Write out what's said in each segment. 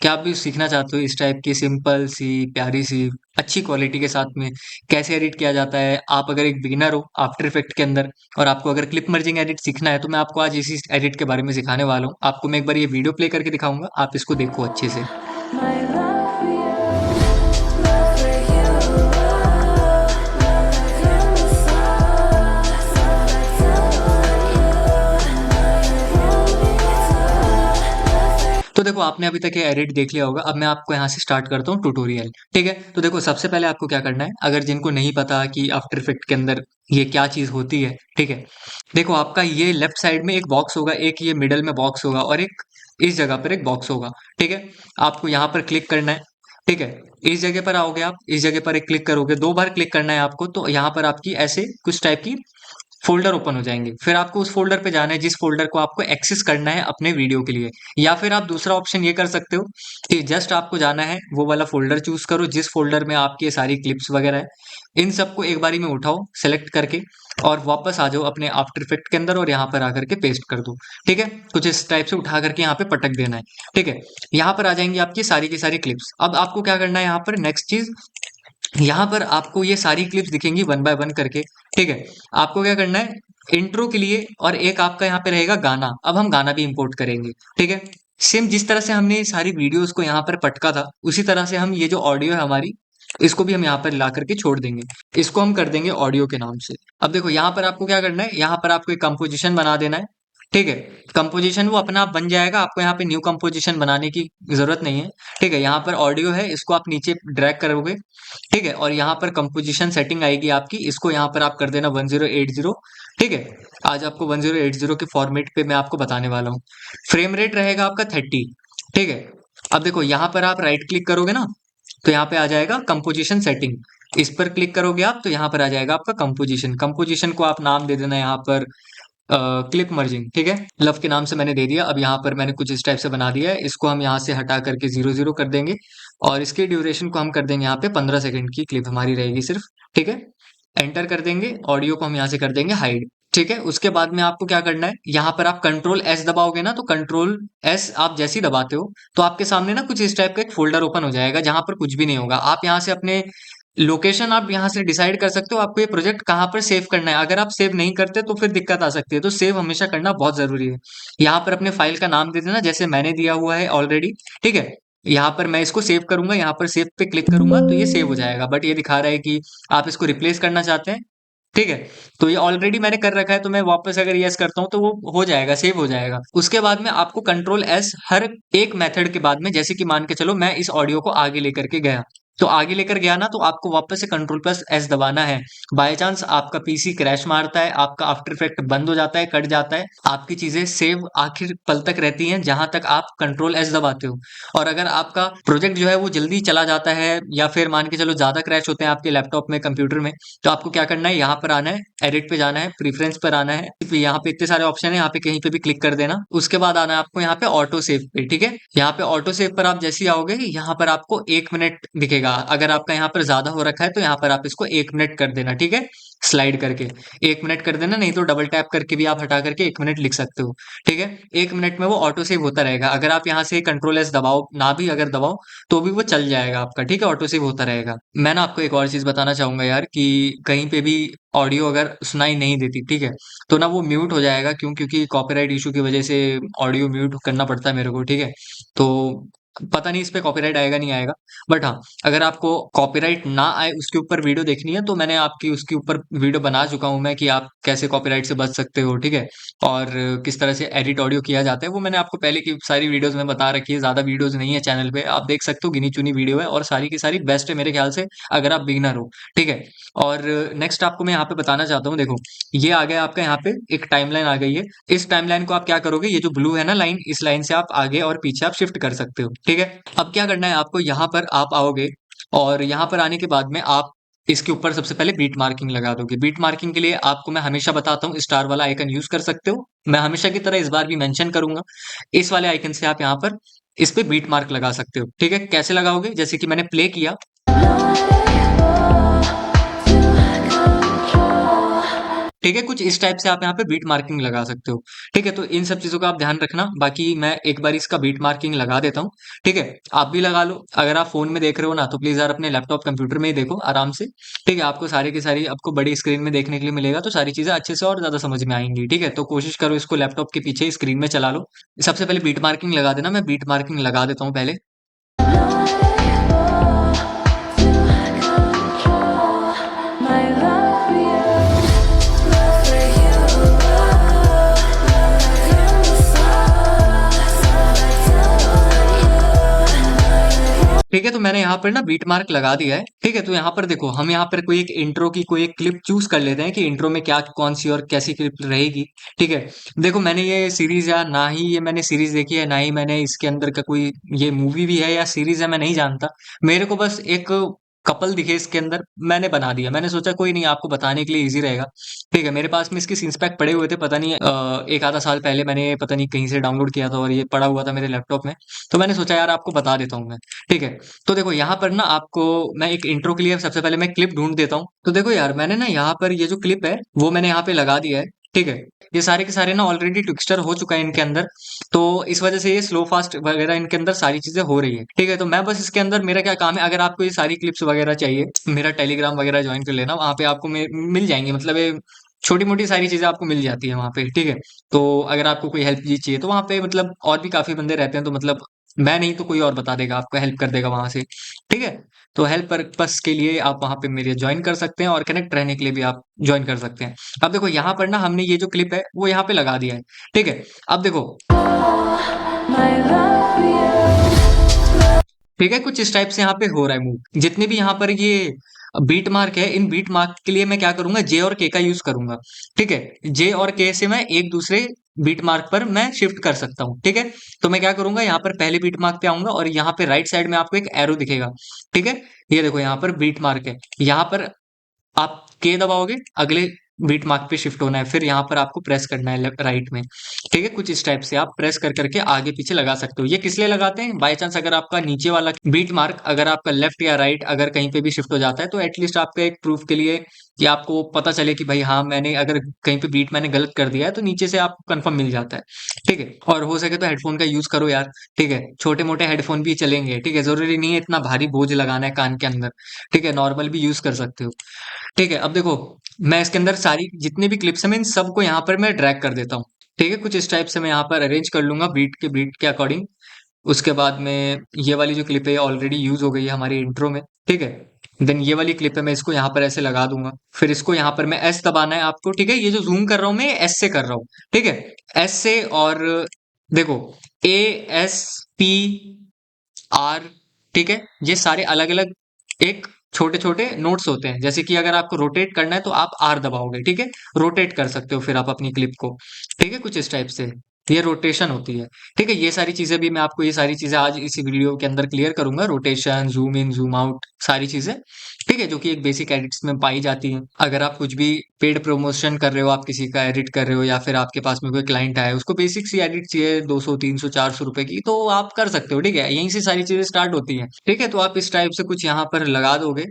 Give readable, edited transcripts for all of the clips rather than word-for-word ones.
क्या आप भी सीखना चाहते हो इस टाइप की सिंपल सी, प्यारी सी, अच्छी क्वालिटी के साथ में कैसे एडिट किया जाता है? आप अगर एक बिगिनर हो आफ्टर इफेक्ट के अंदर और आपको अगर क्लिप मर्जिंग एडिट सीखना है तो मैं आपको आज इसी एडिट के बारे में सिखाने वाला हूँ। आपको मैं एक बार ये वीडियो प्ले करके दिखाऊंगा, आप इसको देखो अच्छे से। My love for you, love for you, love like I'm a star, love like someone you, तो देखो आपने अभी तक ये एडिट देख लिया होगा। अब मैं आपको यहाँ से स्टार्ट करता हूँ ट्यूटोरियल। ठीक है, तो देखो सबसे पहले आपको क्या करना है, अगर जिनको नहीं पता कि आफ्टर इफेक्ट के अंदर ये क्या चीज होती है, ठीक है, देखो आपका ये लेफ्ट साइड में एक बॉक्स होगा, एक ये मिडल में बॉक्स होगा और एक इस जगह पर एक बॉक्स होगा। ठीक है, आपको यहाँ पर क्लिक करना है। ठीक है, इस जगह पर आओगे, आप इस जगह पर एक क्लिक करोगे, 2 बार क्लिक करना है आपको, तो यहाँ पर आपकी ऐसे कुछ टाइप की फोल्डर ओपन हो जाएंगे। फिर आपको उस फोल्डर पे जाना है जिस फोल्डर को आपको एक्सेस करना है अपने वीडियो के लिए। या फिर आप दूसरा ऑप्शन ये कर सकते हो कि जस्ट आपको जाना है वो वाला फोल्डर चूज करो जिस फोल्डर में आपकी ये सारी क्लिप्स वगैरह है, इन सबको एक बारी में उठाओ सेलेक्ट करके और वापस आ जाओ अपने आफ्टर इफेक्ट के अंदर और यहाँ पर आकर के पेस्ट कर दो। ठीक है, कुछ इस टाइप से उठा करके यहाँ पे पटक देना है। ठीक है, यहाँ पर आ जाएंगी आपकी सारी की सारी क्लिप्स। अब आपको क्या करना है, यहाँ पर नेक्स्ट चीज, यहाँ पर आपको ये सारी क्लिप्स दिखेंगी वन बाय वन करके। ठीक है, आपको क्या करना है, इंट्रो के लिए और एक आपका यहाँ पे रहेगा गाना। अब हम गाना भी इंपोर्ट करेंगे। ठीक है, सेम जिस तरह से हमने ये सारी वीडियोस को यहाँ पर पटका था उसी तरह से हम ये जो ऑडियो है हमारी, इसको भी हम यहाँ पर ला करके छोड़ देंगे। इसको हम कर देंगे ऑडियो के नाम से। अब देखो यहाँ पर आपको क्या करना है, यहाँ पर आपको एक कंपोजिशन बना देना है। ठीक है, कंपोजिशन वो अपना आप बन जाएगा, आपको यहाँ पे न्यू कंपोजिशन बनाने की जरूरत नहीं है। ठीक है, यहाँ पर ऑडियो है, इसको आप नीचे ड्रैग करोगे। ठीक है, और यहाँ पर कंपोजिशन सेटिंग आएगी आपकी, इसको यहाँ पर आप कर देना 1080। ठीक है, आज आपको 1080 के फॉर्मेट पे मैं आपको बताने वाला हूँ। फ्रेम रेट रहेगा आपका 30। ठीक है, अब देखो यहाँ पर आप राइट क्लिक करोगे ना, तो यहाँ पे आ जाएगा कंपोजिशन सेटिंग। इस पर क्लिक करोगे आप तो यहाँ पर आ जाएगा आपका कंपोजिशन। कंपोजिशन को आप नाम दे देना यहाँ पर क्लिप मर्जिंग। ठीक है, लव के नाम से मैंने दे दिया। अब यहाँ पर मैंने कुछ इस टाइप से बना दिया है, इसको हम यहाँ से हटा करके 00 कर देंगे और इसके ड्यूरेशन को हम कर देंगे यहाँ पे 15 सेकंड की क्लिप हमारी रहेगी सिर्फ। ठीक है, एंटर कर देंगे, ऑडियो को हम यहाँ से कर देंगे हाइड। ठीक है, उसके बाद में आपको क्या करना है, यहाँ पर आप कंट्रोल एस दबाओगे ना, तो कंट्रोल एस आप जैसे ही दबाते हो तो आपके सामने ना कुछ इस टाइप का एक फोल्डर ओपन हो जाएगा जहां पर कुछ भी नहीं होगा। आप यहाँ से अपने लोकेशन आप यहाँ से डिसाइड कर सकते हो आपको ये प्रोजेक्ट कहाँ पर सेव करना है। अगर आप सेव नहीं करते तो फिर दिक्कत आ सकती है, तो सेव हमेशा करना बहुत जरूरी है। यहाँ पर अपने फाइल का नाम दे देना जैसे मैंने दिया हुआ है ऑलरेडी। ठीक है, यहाँ पर मैं इसको सेव करूंगा, यहाँ पर सेव पे क्लिक करूंगा तो ये सेव हो जाएगा, बट ये दिखा रहा है कि आप इसको रिप्लेस करना चाहते हैं। ठीक है, तो ये ऑलरेडी मैंने कर रखा है, तो मैं वापस अगर यस करता हूँ तो वो हो जाएगा, सेव हो जाएगा। उसके बाद में आपको कंट्रोल एस हर एक मेथड के बाद में, जैसे कि मान के चलो मैं इस ऑडियो को आगे लेकर के गया, तो आगे लेकर गया ना, तो आपको वापस से कंट्रोल प्लस एस दबाना है। बाय चांस आपका पीसी क्रैश मारता है, आपका आफ्टर इफेक्ट बंद हो जाता है, कट जाता है, आपकी चीजें सेव आखिर पल तक रहती हैं जहां तक आप कंट्रोल एस दबाते हो। और अगर आपका प्रोजेक्ट जो है वो जल्दी चला जाता है या फिर मान के चलो ज्यादा क्रैश होते हैं आपके लैपटॉप में, कंप्यूटर में, तो आपको क्या करना है, यहाँ पर आना है, एडिट पे जाना है, प्रीफरेंस पर आना है, यहाँ पे इतने सारे ऑप्शन है, यहाँ पे कहीं पे भी क्लिक कर देना। उसके बाद आना है आपको यहाँ पे ऑटो सेव पे। ठीक है, यहाँ पे ऑटो सेव पर आप जैसे ही आओगे, यहाँ पर आपको 1 मिनट दिखेगा। अगर आपका यहाँ पर ज्यादा हो रखा है तो यहाँ पर आप इसको 1 मिनट कर देना। ठीक है, स्लाइड करके 1 मिनट कर देना, नहीं तो डबल टैप करके भी आप हटा करके 1 मिनट लिख सकते हो। ठीक है, 1 मिनट में वो ऑटो सेव होता रहेगा। अगर आप यहाँ से कंट्रोल एस दबाओ ना भी अगर दबाओ तो भी वो चल जाएगा आपका। ठीक है, ऑटो सेव होता रहेगा। मैं ना आपको एक और चीज बताना चाहूंगा यार, कि कहीं पे भी ऑडियो अगर सुनाई नहीं देती, ठीक है, तो ना वो म्यूट हो जाएगा। क्यों? क्योंकि कॉपीराइट इशू की वजह से ऑडियो म्यूट करना पड़ता है मेरे को। ठीक है, तो पता नहीं इस पे कॉपीराइट आएगा नहीं आएगा, बट हाँ, अगर आपको कॉपीराइट ना आए उसके ऊपर वीडियो देखनी है तो मैंने आपकी उसके ऊपर वीडियो बना चुका हूं मैं, कि आप कैसे कॉपीराइट से बच सकते हो। ठीक है, और किस तरह से एडिट ऑडियो किया जाता है वो मैंने आपको पहले की सारी वीडियोस में बता रखी है। ज्यादा वीडियोस नहीं है चैनल पे, आप देख सकते हो, गिनी चुनी वीडियो है और सारी की सारी बेस्ट है मेरे ख्याल से, अगर आप बिगिनर हो। ठीक है, और नेक्स्ट आपको मैं यहाँ पे बताना चाहता हूँ, देखो ये आ गया आपका, यहाँ पे एक टाइमलाइन आ गई है। इस टाइमलाइन को आप क्या करोगे, ये जो ब्लू है ना लाइन, इस लाइन से आप आगे और पीछे आप शिफ्ट कर सकते हो। ठीक है, अब क्या करना है आपको, यहाँ पर आप आओगे और यहाँ पर आने के बाद में आप इसके ऊपर सबसे पहले बीट मार्किंग लगा दोगे। बीट मार्किंग के लिए आपको मैं हमेशा बताता हूँ, स्टार वाला आइकन यूज कर सकते हो। मैं हमेशा की तरह इस बार भी मेंशन करूंगा, इस वाले आइकन से आप यहाँ पर इस पे बीट मार्क लगा सकते हो। ठीक है, कैसे लगाओगे, जैसे कि मैंने प्ले किया, not able to control. ठीक है, कुछ इस टाइप से आप यहाँ पे बीट मार्किंग लगा सकते हो। ठीक है, तो इन सब चीजों का आप ध्यान रखना। बाकी मैं एक बार इसका बीट मार्किंग लगा देता हूँ। ठीक है, आप भी लगा लो। अगर आप फोन में देख रहे हो ना, तो प्लीज यार अपने लैपटॉप कंप्यूटर में ही देखो आराम से। ठीक है, आपको सारी की सारी आपको बड़ी स्क्रीन में देखने के लिए मिलेगा, तो सारी चीजें अच्छे से और ज्यादा समझ में आएंगी। ठीक है, तो कोशिश करो इसको लैपटॉप के पीछे स्क्रीन में चला लो। सबसे पहले बीट मार्किंग लगा देना। मैं बीट मार्किंग लगा देता हूँ पहले। Not able to control my love for you, love for you, love you so. ठीक है, तो मैंने यहाँ पर ना बीट मार्क लगा दिया है। ठीक है, तो यहाँ पर देखो, हम यहाँ पर कोई एक इंट्रो की कोई एक क्लिप चूज कर लेते हैं कि इंट्रो में क्या कौन सी और कैसी क्लिप रहेगी। ठीक है, देखो मैंने ये सीरीज या ना ही ये मैंने सीरीज देखी है, ना ही मैंने इसके अंदर का कोई ये मूवी भी है या सीरीज है, मैं नहीं जानता। मेरे को बस एक कपल दिखे इसके अंदर, मैंने बना दिया। मैंने सोचा कोई नहीं, आपको बताने के लिए इजी रहेगा। ठीक है, मेरे पास में इसके सीन्स पैक पड़े हुए थे, पता नहीं एक आधा साल पहले मैंने पता नहीं कहीं से डाउनलोड किया था और ये पड़ा हुआ था मेरे लैपटॉप में। तो मैंने सोचा यार आपको बता देता हूँ मैं। ठीक है, तो देखो यहाँ पर ना आपको मैं एक इंट्रो के लिए सबसे पहले मैं क्लिप ढूंढ देता हूँ। तो देखो यार, मैंने ना यहाँ पर ये जो क्लिप है वो मैंने यहाँ पे लगा दिया है। ठीक है, ये सारे के सारे ना ऑलरेडी ट्विक्स्टर हो चुका है इनके अंदर, तो इस वजह से ये स्लो फास्ट वगैरह इनके अंदर सारी चीजें हो रही है। ठीक है, तो मैं बस इसके अंदर मेरा क्या काम है, अगर आपको ये सारी क्लिप्स वगैरह चाहिए, मेरा टेलीग्राम वगैरह ज्वाइन कर लेना, वहां पे आपको मिल जाएंगे। मतलब ये छोटी मोटी सारी चीजें आपको मिल जाती है वहां पे। ठीक है, तो अगर आपको कोई हेल्प चाहिए तो वहां पे मतलब और भी काफी बंदे रहते हैं, तो मतलब मैं नहीं तो कोई और बता देगा, आपको हेल्प कर देगा वहां से। ठीक है, तो हेल्प पर्पस के लिए आप वहां पे मेरे ज्वाइन कर सकते हैं और कनेक्ट रहने के लिए भी आप ज्वाइन कर सकते हैं। अब देखो यहाँ पर ना हमने ये जो क्लिप है वो यहाँ पे लगा दिया है। ठीक है, अब देखो, My love for you. ठीक है, कुछ इस टाइप से यहाँ पे हो रहा है मूव। जितने भी यहाँ पर ये बीट मार्क है, इन बीट मार्क के लिए मैं क्या करूंगा, जे और के का यूज करूंगा। ठीक है, जे और के से मैं एक दूसरे बीट मार्क पर मैं शिफ्ट कर सकता हूँ। ठीक है, तो मैं क्या करूंगा, यहाँ पर पहले बीट मार्क पे आऊंगा और यहाँ पे राइट साइड में आपको एक एरो दिखेगा। ठीक है, ये देखो यहाँ पर बीट मार्क है, यहाँ पर आप के दबाओगे, अगले बीट मार्क पे शिफ्ट होना है, फिर यहाँ पर आपको प्रेस करना है राइट में। ठीक है, कुछ इस टाइप से आप प्रेस कर करके आगे पीछे लगा सकते हो। ये किस लिए लगाते हैं, बाय चांस अगर आपका नीचे वाला बीट मार्क अगर आपका लेफ्ट या राइट अगर कहीं पे भी शिफ्ट हो जाता है, तो एटलीस्ट आपका एक प्रूफ के लिए कि आपको पता चले कि भाई हाँ, मैंने अगर कहीं पे बीट मैंने गलत कर दिया है, तो नीचे से आपको कंफर्म मिल जाता है। ठीक है, और हो सके तो हेडफोन का यूज करो यार। ठीक है, छोटे मोटे हेडफोन भी चलेंगे। ठीक है, जरूरी नहीं है इतना भारी बोझ लगाना है कान के अंदर। ठीक है, नॉर्मल भी यूज कर सकते हो। ठीक है, अब देखो, मैं इसके अंदर सारी जितने भी क्लिप्स हैं मैं इन सबको यहाँ पर मैं ड्रैग कर देता हूँ। ठीक है, कुछ इस टाइप से मैं यहाँ पर अरेंज कर लूंगा बीट के अकॉर्डिंग। उसके बाद में ये वाली जो क्लिप है ऑलरेडी यूज हो गई है हमारी इंट्रो में। ठीक है, देन ये वाली क्लिप है, मैं इसको यहाँ पर ऐसे लगा दूंगा। फिर इसको यहाँ पर मैं एस दबाना है आपको। ठीक है, ये जो जूम कर रहा हूँ मैं एस से कर रहा हूँ। ठीक है, एस से, और देखो ए, एस, पी, आर। ठीक है, ये सारे अलग अलग एक छोटे छोटे नोट्स होते हैं। जैसे कि अगर आपको रोटेट करना है तो आप आर दबाओगे। ठीक है, रोटेट कर सकते हो फिर आप अपनी क्लिप को। ठीक है, कुछ इस टाइप से ये रोटेशन होती है। ठीक है, ये सारी चीजें भी मैं आपको ये सारी चीजें आज इसी वीडियो के अंदर क्लियर करूंगा, rotation, zoom in, zoom out, सारी चीजें। ठीक है, जो कि एक बेसिक एडिट्स में पाई जाती हैं। अगर आप कुछ भी पेड प्रमोशन कर रहे हो, आप किसी का एडिट कर रहे हो, या फिर आपके पास में कोई क्लाइंट आया है, उसको बेसिक सी एडिट चाहिए 200 300 400 रुपए की, तो आप कर सकते हो। ठीक है, यहीं से सारी चीजें स्टार्ट होती हैं। ठीक है, तो आप इस टाइप से कुछ यहाँ पर लगा दोगे।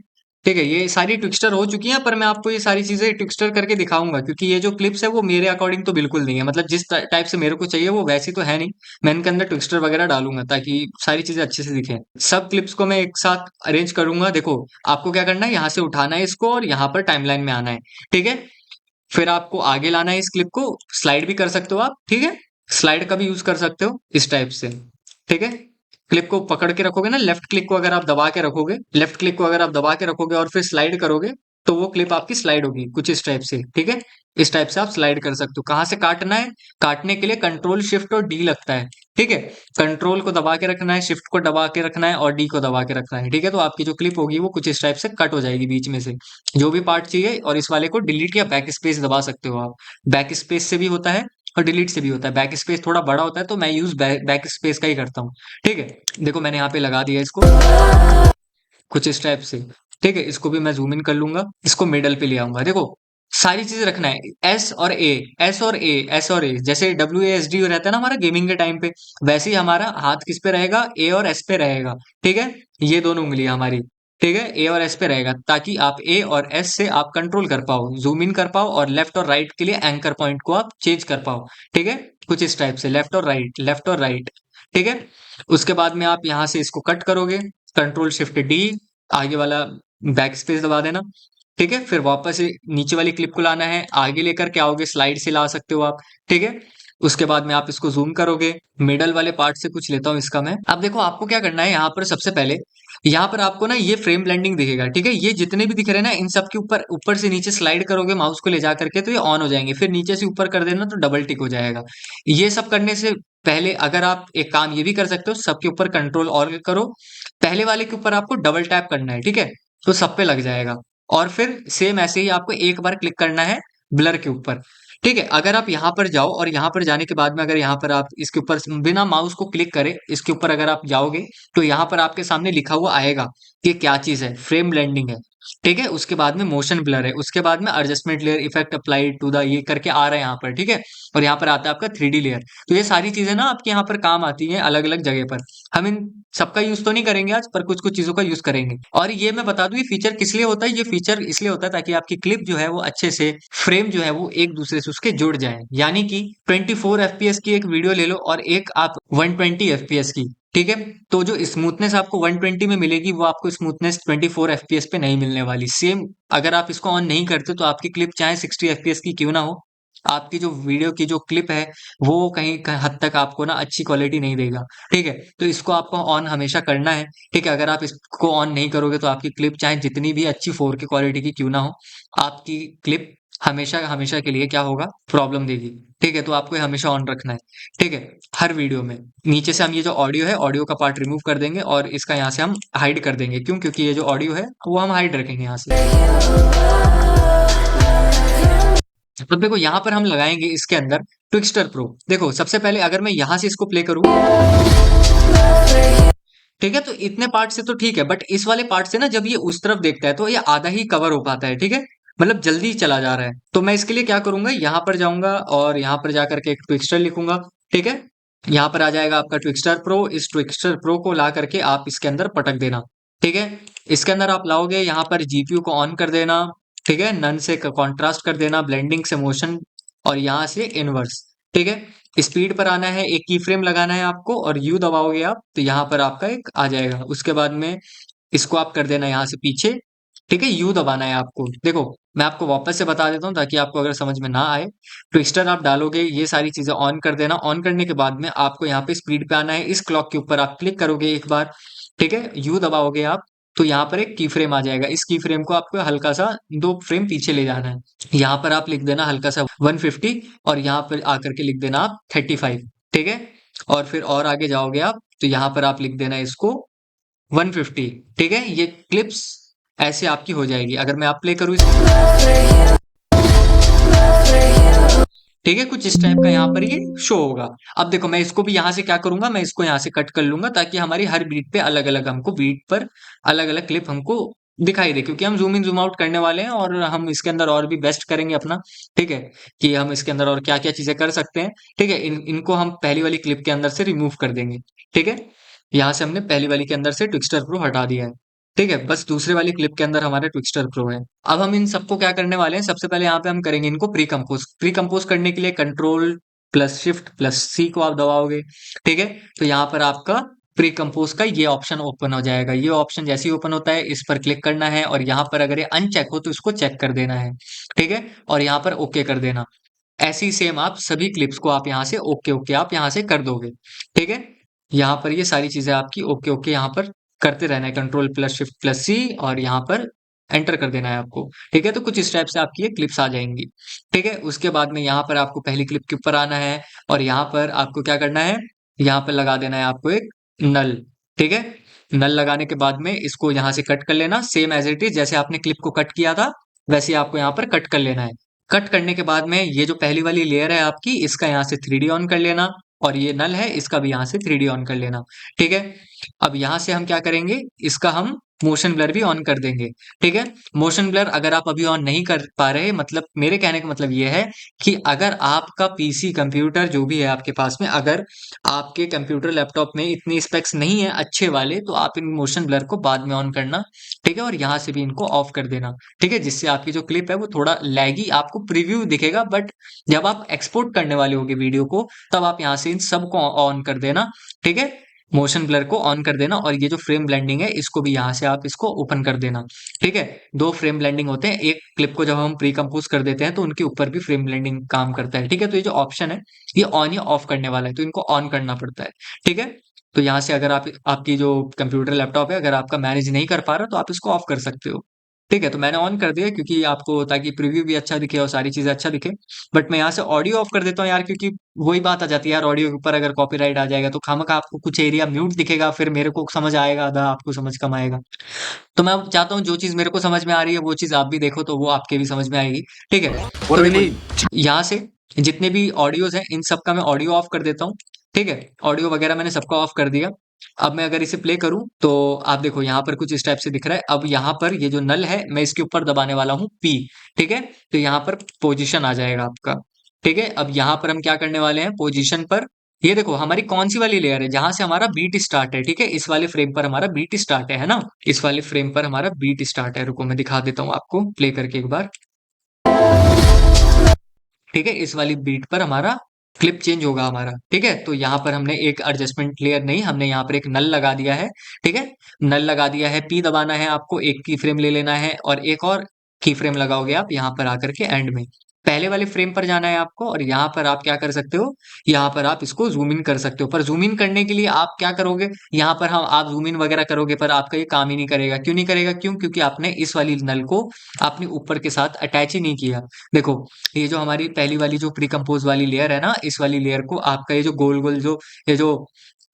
ठीक है, ये सारी ट्विक्स्टर हो चुकी हैं, पर मैं आपको ये सारी चीजें ट्विक्स्टर करके दिखाऊंगा, क्योंकि ये जो क्लिप्स है वो मेरे अकॉर्डिंग तो बिल्कुल नहीं है। मतलब जिस टाइप से मेरे को चाहिए वो वैसी तो है नहीं। मैं इनके अंदर ट्विक्स्टर वगैरह डालूंगा ताकि सारी चीजें अच्छे से दिखें। सब क्लिप्स को मैं एक साथ अरेंज करूंगा। देखो, आपको क्या करना है, यहाँ से उठाना है इसको और यहाँ पर टाइमलाइन में आना है। ठीक है, फिर आपको आगे लाना है इस क्लिप को, स्लाइड भी कर सकते हो आप। ठीक है, स्लाइड का भी यूज कर सकते हो इस टाइप से। ठीक है, क्लिप को पकड़ के रखोगे ना, लेफ्ट क्लिक को अगर आप दबा के रखोगे, लेफ्ट क्लिक को अगर आप दबा के रखोगे और फिर स्लाइड करोगे, तो वो क्लिप आपकी स्लाइड होगी कुछ इस टाइप से। ठीक है, इस टाइप से आप स्लाइड कर सकते हो। कहाँ से काटना है, काटने के लिए कंट्रोल शिफ्ट और डी लगता है। ठीक है, कंट्रोल को दबा के रखना है, शिफ्ट को दबा के रखना है और डी को दबा के रखना है। ठीक है, तो आपकी जो क्लिप होगी वो कुछ इस टाइप से कट हो जाएगी बीच में से, जो भी पार्ट चाहिए। और इस वाले को डिलीट या बैक स्पेस दबा सकते हो आप। बैक स्पेस से भी होता है और डिलीट से भी होता है। बैक स्पेस थोड़ा बड़ा होता है, तो मैं यूज बैक स्पेस का ही करता हूँ। ठीक है, देखो मैंने यहाँ पे लगा दिया इसको कुछ इस टाइप से। ठीक है, इसको भी मैं जूम इन कर लूंगा, इसको मिडल पे ले आऊंगा। देखो, सारी चीजें रखना है, एस और ए, एस और ए, एस और ए। जैसे डब्ल्यू ए एस डी रहता है ना हमारा गेमिंग के टाइम पे, वैसे ही हमारा हाथ किस पे रहेगा, ए और एस पे रहेगा। ठीक है, ये दोनों उंगलियां हमारी। ठीक है, ए और एस पे रहेगा ताकि आप ए और एस से आप कंट्रोल कर पाओ, जूम इन कर पाओ और लेफ्ट और राइट के लिए एंकर पॉइंट को आप चेंज कर पाओ। ठीक है, कुछ इस टाइप से लेफ्ट और राइट, लेफ्ट और राइट। ठीक है, उसके बाद में आप यहाँ से इसको कट करोगे, कंट्रोल शिफ्ट डी, आगे वाला बैक स्पेस दबा देना। ठीक है, फिर वापस से नीचे वाली क्लिप को लाना है, आगे लेकर के आओगे, स्लाइड से ला सकते हो आप। ठीक है, उसके बाद में आप इसको जूम करोगे, मिडल वाले पार्ट से कुछ लेता हूँ इसका मैं। अब देखो आपको क्या करना है, यहाँ पर सबसे पहले यहाँ पर आपको ना ये फ्रेम ब्लेंडिंग दिखेगा। ठीक है, ये जितने भी दिख रहे हैं ना, इन सब के ऊपर ऊपर से नीचे स्लाइड करोगे माउस को ले जा करके तो ये ऑन हो जाएंगे, फिर नीचे से ऊपर कर देना तो डबल टिक हो जाएगा। ये सब करने से पहले अगर आप एक काम ये भी कर सकते हो, सबके ऊपर कंट्रोल और करो, पहले वाले के ऊपर आपको डबल टैप करना है। ठीक है, तो सब पे लग जाएगा, और फिर सेम ऐसे ही आपको एक बार क्लिक करना है ब्लर के ऊपर। ठीक है, अगर आप यहाँ पर जाओ और यहाँ पर जाने के बाद में अगर यहाँ पर आप इसके ऊपर बिना माउस को क्लिक करे इसके ऊपर अगर आप जाओगे तो यहाँ पर आपके सामने लिखा हुआ आएगा कि क्या चीज है, फ्रेम ब्लेंडिंग है। ठीक है, उसके बाद में मोशन ब्लर है, उसके बाद में adjustment layer effect applied to the, ये करके आ रहा है यहाँ पर। ठीक है, और यहाँ पर आता है आपका 3D लेयर। तो ये सारी चीजें ना आपके यहाँ पर काम आती हैं अलग अलग जगह पर। हम इन सबका यूज तो नहीं करेंगे आज, पर कुछ कुछ चीजों का यूज करेंगे। और ये मैं बता दूं ये फीचर किस लिए होता है, ये फीचर इसलिए होता है ताकि आपकी क्लिप जो है वो अच्छे से, फ्रेम जो है वो एक दूसरे से उसके जुड़ जाए। यानी कि 24 एफपीएस की एक वीडियो ले लो और एक आप 120 एफपीएस की। ठीक है, तो जो स्मूथनेस आपको 120 में मिलेगी वो आपको स्मूथनेस 24 एफपीएस पे नहीं मिलने वाली। सेम अगर आप इसको ऑन नहीं करते तो आपकी क्लिप चाहे 60 एफपीएस की क्यों ना हो, आपकी जो वीडियो की जो क्लिप है वो कहीं हद तक आपको ना अच्छी क्वालिटी नहीं देगा। ठीक है, तो इसको आपको ऑन हमेशा करना है। ठीक है, अगर आप इसको ऑन नहीं करोगे तो आपकी क्लिप चाहे जितनी भी अच्छी 4K क्वालिटी की क्यों ना हो, आपकी क्लिप हमेशा हमेशा के लिए क्या होगा, प्रॉब्लम देगी। ठीक है, तो आपको ये हमेशा ऑन रखना है। ठीक है, हर वीडियो में नीचे से हम ये जो ऑडियो है, ऑडियो का पार्ट रिमूव कर देंगे और इसका यहाँ से हम हाइड कर देंगे। क्यों? क्योंकि ये जो ऑडियो है वो हम हाइड रखेंगे यहाँ से। तो देखो यहाँ पर हम लगाएंगे इसके अंदर ट्विक्स्टर प्रो। देखो सबसे पहले अगर मैं यहाँ से इसको प्ले करूँ, ठीक है, तो इतने पार्ट से तो ठीक है, बट इस वाले पार्ट से ना जब ये उस तरफ देखता है तो ये आधा ही कवर हो पाता है। ठीक है, मतलब जल्दी चला जा रहा है। तो मैं इसके लिए क्या करूंगा, यहाँ पर जाऊंगा और यहाँ पर जाकर के एक ट्विक्स्टर लिखूंगा। ठीक है, यहाँ पर आ जाएगा आपका ट्विक्स्टर प्रो। इस ट्विक्स्टर प्रो को ला करके आप इसके अंदर पटक देना। ठीक है, इसके अंदर आप लाओगे, यहाँ पर जीपीयू को ऑन कर देना। ठीक है, नन से कॉन्ट्रास्ट कर देना, ब्लेंडिंग से मोशन, और यहाँ से इनवर्स। ठीक है, स्पीड पर आना है, एक की फ्रेम लगाना है आपको और यू दबाओगे आप तो यहाँ पर आपका एक आ जाएगा। उसके बाद में इसको आप कर देना यहाँ से पीछे। ठीक है, यू दबाना है आपको। देखो मैं आपको वापस से बता देता हूँ ताकि आपको अगर समझ में ना आए। ट्विस्टर आप डालोगे, ये सारी चीजें ऑन कर देना। ऑन करने के बाद में आपको यहाँ पे स्पीड पे आना है, इस क्लॉक के ऊपर आप क्लिक करोगे एक बार। ठीक है, यू दबाओगे आप तो यहाँ पर एक की फ्रेम आ जाएगा। इस की फ्रेम को आपको हल्का सा 2 फ्रेम पीछे ले जाना है। यहाँ पर आप लिख देना हल्का सा 150 और यहाँ पर आकर के लिख देना आप 35। ठीक है, और फिर और आगे जाओगे आप तो यहाँ पर आप लिख देना इसको 150। ठीक है, ये क्लिप्स ऐसे आपकी हो जाएगी। अगर मैं आप प्ले करूँ ठीक है, कुछ इस टाइप का यहाँ पर ये शो होगा। अब देखो मैं इसको भी यहाँ से क्या करूंगा, मैं इसको यहाँ से कट कर लूंगा ताकि हमारी हर बीट पे अलग अलग हमको, बीट पर अलग अलग क्लिप हमको दिखाई दे, क्योंकि हम जूम इन जूम आउट करने वाले हैं और हम इसके अंदर और भी बेस्ट करेंगे अपना। ठीक है, कि हम इसके अंदर और क्या क्या चीजें कर सकते हैं। ठीक है, इनको हम पहली वाली क्लिप के अंदर से रिमूव कर देंगे। ठीक है, यहाँ से हमने पहली वाली के अंदर से ट्विक्स्टर प्रो हटा दिया है। ठीक है, बस दूसरे वाली क्लिप के अंदर हमारे ट्विक्स्टर प्रो है। अब हम इन सबको क्या करने वाले हैं, सबसे पहले यहाँ पे हम करेंगे इनको प्री कंपोज। प्री कंपोज करने के लिए कंट्रोल प्लस शिफ्ट प्लस सी को आप दबाओगे। ठीक है, तो यहाँ पर आपका प्री कंपोज का ये ऑप्शन ओपन हो जाएगा। ये ऑप्शन जैसे ही ओपन होता है इस पर क्लिक करना है और यहाँ पर अगर ये अनचेक हो तो इसको चेक कर देना है। ठीक है, और यहाँ पर ओके कर देना। ऐसे ही सेम आप सभी क्लिप्स को आप यहाँ से ओके ओके आप यहाँ से कर दोगे। ठीक है, यहाँ पर ये सारी चीजें आपकी ओके ओके यहाँ पर करते रहना है, कंट्रोल प्लस शिफ्ट प्लस सी और यहाँ पर एंटर कर देना है आपको। ठीक है, तो कुछ इस टाइप से आपकी ये क्लिप्स आ जाएंगी। ठीक है, उसके बाद में यहाँ पर आपको पहली क्लिप के ऊपर आना है और यहाँ पर आपको क्या करना है, यहाँ पर लगा देना है आपको एक नल। ठीक है, नल लगाने के बाद में इसको यहाँ से कट कर लेना, सेम एज इट इज जैसे आपने क्लिप को कट किया था वैसे आपको यहाँ पर कट कर लेना है। कट करने के बाद में ये जो पहली वाली लेयर है आपकी, इसका यहाँ से 3D ऑन कर लेना और ये नल है इसका भी यहाँ से 3D ऑन कर लेना। ठीक है, अब यहाँ से हम क्या करेंगे, इसका हम मोशन ब्लर भी ऑन कर देंगे। ठीक है, मोशन ब्लर अगर आप अभी ऑन नहीं कर पा रहे, मतलब मेरे कहने का मतलब ये है कि अगर आपका पीसी कंप्यूटर जो भी है आपके पास में, अगर आपके कंप्यूटर लैपटॉप में इतनी स्पेक्स नहीं है अच्छे वाले, तो आप इन मोशन ब्लर को बाद में ऑन करना। ठीक है, और यहाँ से भी इनको ऑफ कर देना। ठीक है, जिससे आपकी जो क्लिप है वो थोड़ा लैगी आपको प्रीव्यू दिखेगा, बट जब आप एक्सपोर्ट करने वाले होगे वीडियो को, तब आप यहाँ से इन सबको ऑन कर देना। ठीक है, मोशन ब्लर को ऑन कर देना, और ये जो फ्रेम ब्लेंडिंग है इसको भी यहाँ से आप इसको ओपन कर देना। ठीक है, दो फ्रेम ब्लेंडिंग होते हैं, एक क्लिप को जब हम प्री कंपोज कर देते हैं तो उनके ऊपर भी फ्रेम ब्लेंडिंग काम करता है। ठीक है, तो ये जो ऑप्शन है ये ऑन या ऑफ करने वाला है, तो इनको ऑन करना पड़ता है। ठीक है, तो यहाँ से अगर आप आपकी जो कंप्यूटर लैपटॉप है अगर आपका मैनेज नहीं कर पा रहा तो आप इसको ऑफ कर सकते हो। ठीक है, तो मैंने ऑन कर दिया क्योंकि आपको, ताकि प्रीव्यू भी अच्छा दिखे और सारी चीजें अच्छा दिखे। बट मैं यहाँ से ऑडियो ऑफ कर देता हूँ यार, क्योंकि वही बात आ जाती है यार, ऑडियो के ऊपर अगर कॉपीराइट आ जाएगा तो खामखा आपको कुछ एरिया म्यूट दिखेगा, फिर मेरे को समझ आएगा आधा, आपको समझ कम आएगा। तो मैं अब चाहता हूँ जो चीज मेरे को समझ में आ रही है वो चीज आप भी देखो, तो वो आपके भी समझ में आएगी। ठीक है, और तो देखो विनी यहाँ से जितने भी ऑडियोज हैं इन सब का मैं ऑडियो ऑफ कर देता हूँ। ठीक है, ऑडियो वगैरह मैंने सबका ऑफ कर दिया। अब मैं अगर इसे प्ले करूं तो आप देखो यहाँ पर कुछ इस टाइप से दिख रहा है। अब यहाँ पर ये जो नल है मैं इसके ऊपर दबाने वाला हूँ पी। ठीक है, तो यहाँ पर पोजीशन आ जाएगा आपका। ठीक है, अब यहाँ पर हम क्या करने वाले हैं, पोजीशन पर ये देखो हमारी कौन सी वाली लेयर है जहां से हमारा बीट स्टार्ट है। ठीक है, इस वाले फ्रेम पर हमारा बीट स्टार्ट है ना, इस वाले फ्रेम पर हमारा बीट स्टार्ट है। रुको मैं दिखा देता हूँ आपको प्ले करके एक बार। ठीक है, इस वाली बीट पर हमारा क्लिप चेंज होगा हमारा। ठीक है, तो यहाँ पर हमने एक एडजस्टमेंट लेयर नहीं, हमने यहाँ पर एक नल लगा दिया है। ठीक है, नल लगा दिया है, पी दबाना है आपको, एक की फ्रेम ले लेना है और एक और की फ्रेम लगाओगे आप यहाँ पर आकर के एंड में। पहले वाले फ्रेम पर जाना है आपको, और यहाँ पर आप क्या कर सकते हो, यहाँ पर आप इसको जूम इन कर सकते हो। पर जूम इन करने के लिए आप क्या करोगे, यहाँ पर हम आप जूम इन वगैरह करोगे पर आपका ये काम ही नहीं करेगा। क्यों नहीं करेगा, क्योंकि आपने इस वाली नल को आपने ऊपर के साथ अटैच ही नहीं किया। देखो ये जो हमारी पहली वाली जो प्री कंपोज वाली लेयर है ना, इस वाली लेयर को आपका ये जो गोल गोल जो ये जो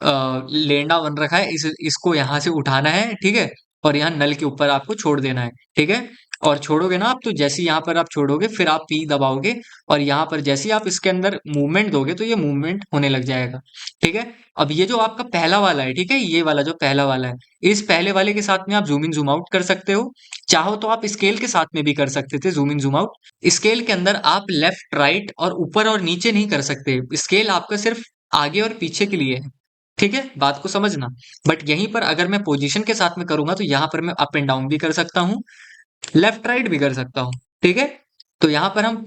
लेंडा बन रखा है इसको यहाँ से उठाना है। ठीक है, और यहाँ नल के ऊपर आपको छोड़ देना है। ठीक है, और छोड़ोगे ना आप, तो जैसे यहाँ पर आप छोड़ोगे फिर आप पी दबाओगे, और यहाँ पर जैसे ही आप इसके अंदर मूवमेंट दोगे तो ये मूवमेंट होने लग जाएगा। ठीक है, अब ये जो आपका पहला वाला है, ठीक है, ये वाला जो पहला वाला है, इस पहले वाले के साथ में आप जूम इन जूम आउट कर सकते हो। चाहो तो आप स्केल के साथ में भी कर सकते थे zoom in zoom out. Scale के अंदर आप लेफ्ट राइट और ऊपर और नीचे नहीं कर सकते, स्केल आपका सिर्फ आगे और पीछे के लिए है। ठीक है, बात को समझना। बट यहीं पर अगर मैं पोजीशन के साथ में करूंगा तो यहाँ पर मैं अप एंड डाउन भी कर सकता हूँ, लेफ्ट राइट भी कर सकता हूँ। ठीक है, तो यहाँ पर हम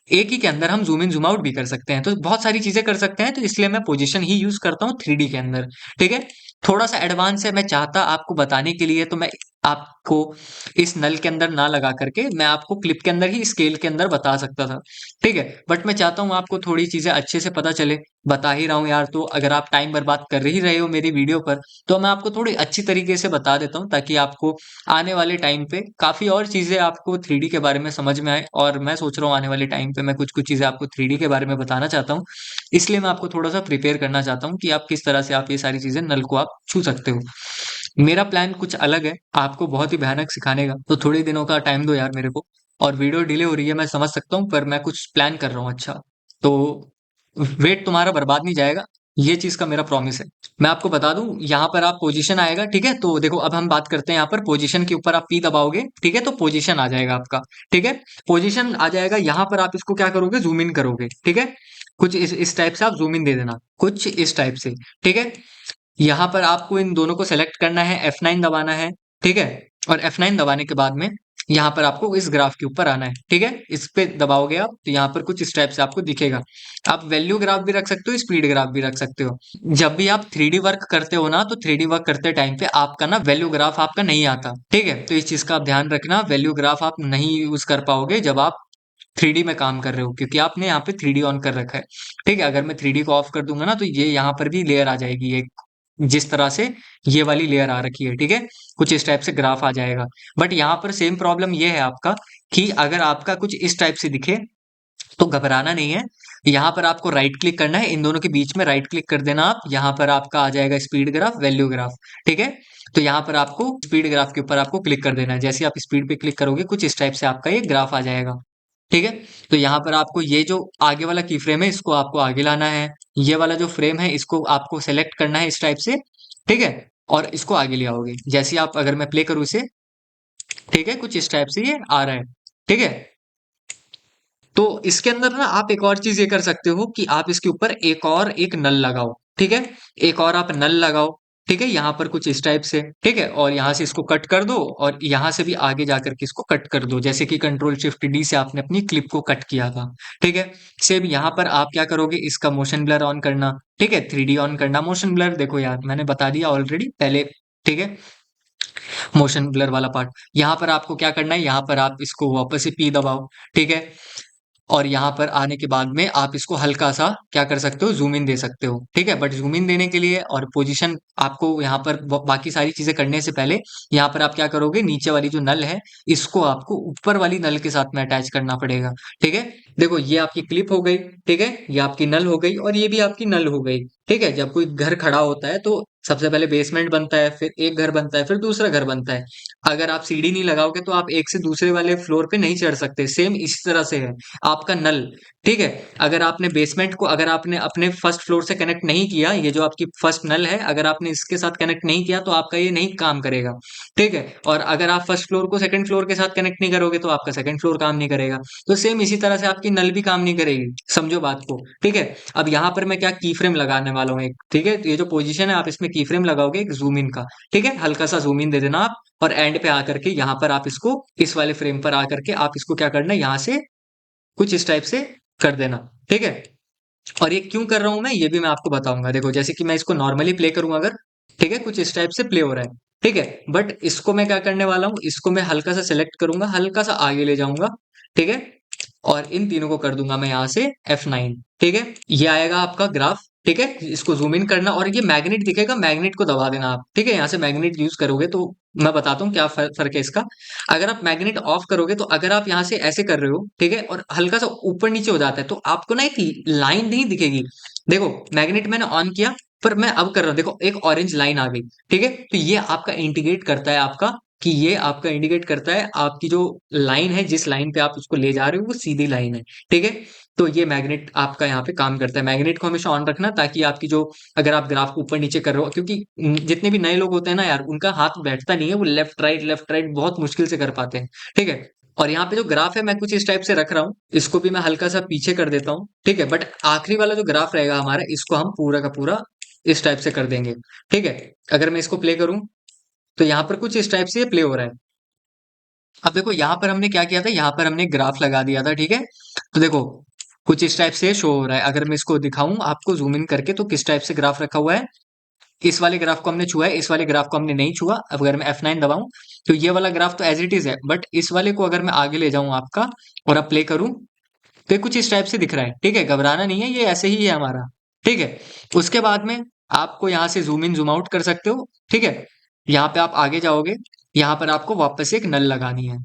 एक ही के अंदर हम जूम इन जूम आउट भी कर सकते हैं, तो बहुत सारी चीजें कर सकते हैं, तो इसलिए मैं पोजीशन ही यूज करता हूँ 3D के अंदर। ठीक है, थोड़ा सा एडवांस है, मैं चाहता आपको बताने के लिए, तो मैं आपको इस नल के अंदर ना लगा करके मैं आपको क्लिप के अंदर ही स्केल के अंदर बता सकता था। ठीक है, बट मैं चाहता हूँ आपको थोड़ी चीजें अच्छे से पता चले, बता ही रहा हूँ यार, तो अगर आप टाइम बर्बाद कर ही रहे हो मेरी वीडियो पर, तो मैं आपको थोड़ी अच्छी तरीके से बता देता हूँ, ताकि आपको आने वाले टाइम पे काफी और चीजें आपको 3D के बारे में समझ में आए। और मैं सोच रहा हूँ आने वाले टाइम पे मैं कुछ कुछ चीजें आपको 3D के बारे में बताना चाहता हूँ, इसलिए मैं आपको थोड़ा सा प्रिपेयर करना चाहता हूँ कि आप किस तरह से आप ये सारी चीजें नल को आप छू सकते हो। मेरा प्लान कुछ अलग है, आपको बहुत ही भयानक सिखाने का, तो थोड़े दिनों का टाइम दो यार मेरे को। और वीडियो डिले हो रही है मैं समझ सकता हूँ, पर मैं कुछ प्लान कर रहा हूँ अच्छा, तो वेट तुम्हारा बर्बाद नहीं जाएगा, ये चीज का मेरा प्रॉमिस है। मैं आपको बता दूं, यहाँ पर आप पोजीशन आएगा। ठीक है, तो देखो अब हम बात करते हैं यहाँ पर पोजीशन के ऊपर आप पी दबाओगे। ठीक है, तो पोजीशन आ जाएगा आपका। ठीक है, पोजीशन आ जाएगा, यहाँ पर आप इसको क्या करोगे, जूम इन करोगे। ठीक है, कुछ इस टाइप से आप जूम इन दे देना, कुछ इस टाइप से। ठीक है, यहाँ पर आपको इन दोनों को सेलेक्ट करना है, F9 दबाना है। ठीक है, और F9 दबाने के बाद में यहाँ पर आपको इस ग्राफ के ऊपर आना है। ठीक है, इस पे दबाओगे आप तो यहाँ पर कुछ इस टाइप से आपको दिखेगा। आप वैल्यू ग्राफ भी रख सकते हो, स्पीड ग्राफ भी रख सकते हो। जब भी आप 3D वर्क करते हो ना, तो 3D वर्क करते टाइम पे आपका ना वैल्यू ग्राफ आपका नहीं आता। ठीक है, तो इस चीज का आप ध्यान रखना, वैल्यू ग्राफ आप नहीं यूज कर पाओगे जब आप 3D में काम कर रहे हो, क्योंकि आपने यहाँ पे 3D ऑन कर रखा है। ठीक है, अगर मैं 3D को ऑफ कर दूंगा ना, तो ये यहाँ पर भी लेयर आ जाएगी एक, जिस तरह से ये वाली लेयर आ रखी है। ठीक है, कुछ इस टाइप से ग्राफ आ जाएगा। बट यहाँ पर सेम प्रॉब्लम ये है आपका, कि अगर आपका कुछ इस टाइप से दिखे तो घबराना नहीं है। यहाँ पर आपको राइट क्लिक करना है, इन दोनों के बीच में राइट क्लिक कर देना आप, यहाँ पर आपका आ जाएगा स्पीड ग्राफ, वैल्यू ग्राफ। ठीक है, तो यहाँ पर आपको स्पीड ग्राफ के ऊपर आपको क्लिक कर देना है। जैसे आप स्पीड पे क्लिक करोगे कुछ इस टाइप से आपका ये ग्राफ आ जाएगा। ठीक है, तो यहाँ पर आपको ये जो आगे वाला की फ्रेम है इसको आपको आगे लाना है, ये वाला जो फ्रेम है इसको आपको सेलेक्ट करना है इस टाइप से। ठीक है, और इसको आगे ले आओगे। जैसे ही आप, अगर मैं प्ले करूँ इसे, ठीक है, कुछ इस टाइप से ये आ रहा है, ठीक है। तो इसके अंदर ना आप एक और चीज ये कर सकते हो कि आप इसके ऊपर एक नल लगाओ, ठीक है। एक और आप नल लगाओ, ठीक है, यहाँ पर कुछ इस टाइप से, ठीक है। और यहाँ से इसको कट कर दो, और यहाँ से भी आगे जाकर के इसको कट कर दो, जैसे कि कंट्रोल शिफ्ट डी से आपने अपनी क्लिप को कट किया था, ठीक है। सेम यहाँ पर आप क्या करोगे, इसका मोशन ब्लर ऑन करना, ठीक है, 3D ऑन करना। मोशन ब्लर देखो यार, मैंने बता दिया ऑलरेडी पहले, ठीक है, मोशन ब्लर वाला पार्ट। यहाँ पर आपको क्या करना है, यहाँ पर आप इसको वापस से पी दबाओ, ठीक है। और यहाँ पर आने के बाद में आप इसको हल्का सा क्या कर सकते हो, जूम इन दे सकते हो, ठीक है। बट जूम इन देने के लिए और पोजीशन आपको यहाँ पर बाकी सारी चीजें करने से पहले यहाँ पर आप क्या करोगे, नीचे वाली जो नल है इसको आपको ऊपर वाली नल के साथ में अटैच करना पड़ेगा, ठीक है। देखो ये आपकी क्लिप हो गई, ठीक है, ये आपकी नल हो गई, और ये भी आपकी नल हो गई, ठीक है। जब कोई घर खड़ा होता है तो सबसे पहले बेसमेंट बनता है, फिर एक घर बनता है, फिर दूसरा घर बनता है। अगर आप सीढ़ी नहीं लगाओगे तो आप एक से दूसरे वाले फ्लोर पे नहीं चढ़ सकते। सेम इसी तरह से है आपका नल, ठीक है। अगर आपने बेसमेंट को, अगर आपने अपने फर्स्ट फ्लोर से कनेक्ट नहीं किया, ये जो आपकी फर्स्ट नल है, अगर आपने इसके साथ कनेक्ट नहीं किया तो आपका ये नहीं काम करेगा, ठीक है। और अगर आप फर्स्ट फ्लोर को सेकंड फ्लोर के साथ कनेक्ट नहीं करोगे तो आपका सेकंड फ्लोर काम नहीं करेगा। तो सेम इसी तरह से आपकी नल भी काम नहीं करेगी, समझो बात को, ठीक है। अब यहाँ पर मैं क्या की फ्रेम लगाने वाला हूँ एक, ठीक है। तो ये जो पोजीशन है आप इसमें की फ्रेम लगाओगे एक जूम इन का, ठीक है। हल्का सा जूम इन दे देना आप, और एंड पे आकर के यहाँ पर आप इसको, इस वाले फ्रेम पर आकर के आप इसको क्या करना है, यहाँ से कुछ इस टाइप से कर देना, ठीक है। और ये क्यों कर रहा हूं मैं, ये भी मैं आपको बताऊंगा। देखो जैसे कि मैं इसको नॉर्मली प्ले करूंगा अगर, ठीक है, कुछ इस टाइप से प्ले हो रहा है, ठीक है। बट इसको मैं क्या करने वाला हूँ, इसको मैं हल्का सा सेलेक्ट करूंगा, हल्का सा आगे ले जाऊंगा, ठीक है। और इन तीनों को कर दूंगा मैं यहाँ से F9, ठीक है। ये आएगा आपका ग्राफ, ठीक है। इसको जूम इन करना, और ये मैग्नेट दिखेगा, मैग्नेट को दबा देना आप, ठीक है। यहाँ से मैग्नेट यूज करोगे तो मैं बताता हूँ क्या फर्क है इसका। अगर आप मैग्नेट ऑफ करोगे तो अगर आप यहाँ से ऐसे कर रहे हो, ठीक है, और हल्का सा ऊपर नीचे हो जाता है तो आपको ना एक लाइन नहीं दिखेगी। देखो मैग्नेट मैंने ऑन किया, पर मैं अब कर रहा हूँ, देखो एक ऑरेंज लाइन आ गई, ठीक है। तो ये आपका इंडिकेट करता है, आपका कि ये आपका इंडिकेट करता है आपकी जो लाइन है, जिस लाइन पे आप उसको ले जा रहे हो वो सीधी लाइन है, ठीक है। तो ये मैग्नेट आपका यहाँ पे काम करता है। मैग्नेट को हमेशा ऑन रखना, ताकि आपकी जो, अगर आप ग्राफ को ऊपर नीचे कर रहे हो, क्योंकि जितने भी नए लोग होते हैं ना यार, उनका हाथ बैठता नहीं है, वो लेफ्ट राइट बहुत मुश्किल से कर पाते हैं, ठीक है। और यहाँ पे जो ग्राफ है मैं कुछ इस टाइप से रख रहा हूँ, इसको भी मैं हल्का सा पीछे कर देता हूँ, ठीक है। बट आखिरी वाला जो ग्राफ रहेगा हमारा, इसको हम पूरा का पूरा इस टाइप से कर देंगे, ठीक है। अगर मैं इसको प्ले करूं तो यहाँ पर कुछ इस टाइप से प्ले हो रहा है। अब देखो यहाँ पर हमने क्या किया था, यहाँ पर हमने ग्राफ लगा दिया था, ठीक है। तो देखो कुछ इस टाइप से शो हो रहा है। अगर मैं इसको दिखाऊं आपको जूम इन करके, तो किस टाइप से ग्राफ रखा हुआ है, इस वाले ग्राफ को हमने छुआ है, इस वाले ग्राफ को हमने नहीं छुआ। अब अगर मैं F9 दबाऊं तो ये वाला ग्राफ तो एज इट इज है, बट इस वाले को अगर मैं आगे ले जाऊं आपका, और अब प्ले करूं, तो ये कुछ इस टाइप से दिख रहा है, ठीक है। घबराना नहीं है, ये ऐसे ही है हमारा, ठीक है। उसके बाद में आपको यहाँ से जूम इन जूम आउट कर सकते हो, ठीक है। यहाँ पे आप आगे जाओगे, यहाँ पर आपको वापस से एक नल लगानी है,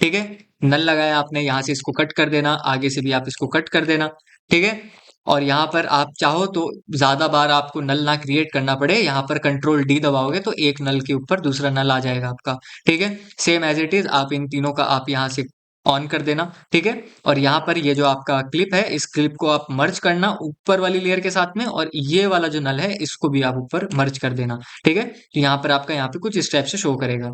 ठीक है। नल लगाया आपने, यहाँ से इसको कट कर देना, आगे से भी आप इसको कट कर देना, ठीक है। और यहाँ पर आप चाहो तो ज्यादा बार आपको नल ना क्रिएट करना पड़े, यहाँ पर कंट्रोल डी दबाओगे तो एक नल के ऊपर दूसरा नल आ जाएगा आपका, ठीक है। सेम एज इट इज आप इन तीनों का आप यहाँ से ऑन कर देना, ठीक है। और यहाँ पर ये जो आपका क्लिप है, इस क्लिप को आप मर्ज करना ऊपर वाली लेयर के साथ में, और ये वाला जो नल है इसको भी आप ऊपर मर्ज कर देना, ठीक है। तो यहाँ पर आपका यहाँ पे कुछ स्टेप से शो करेगा।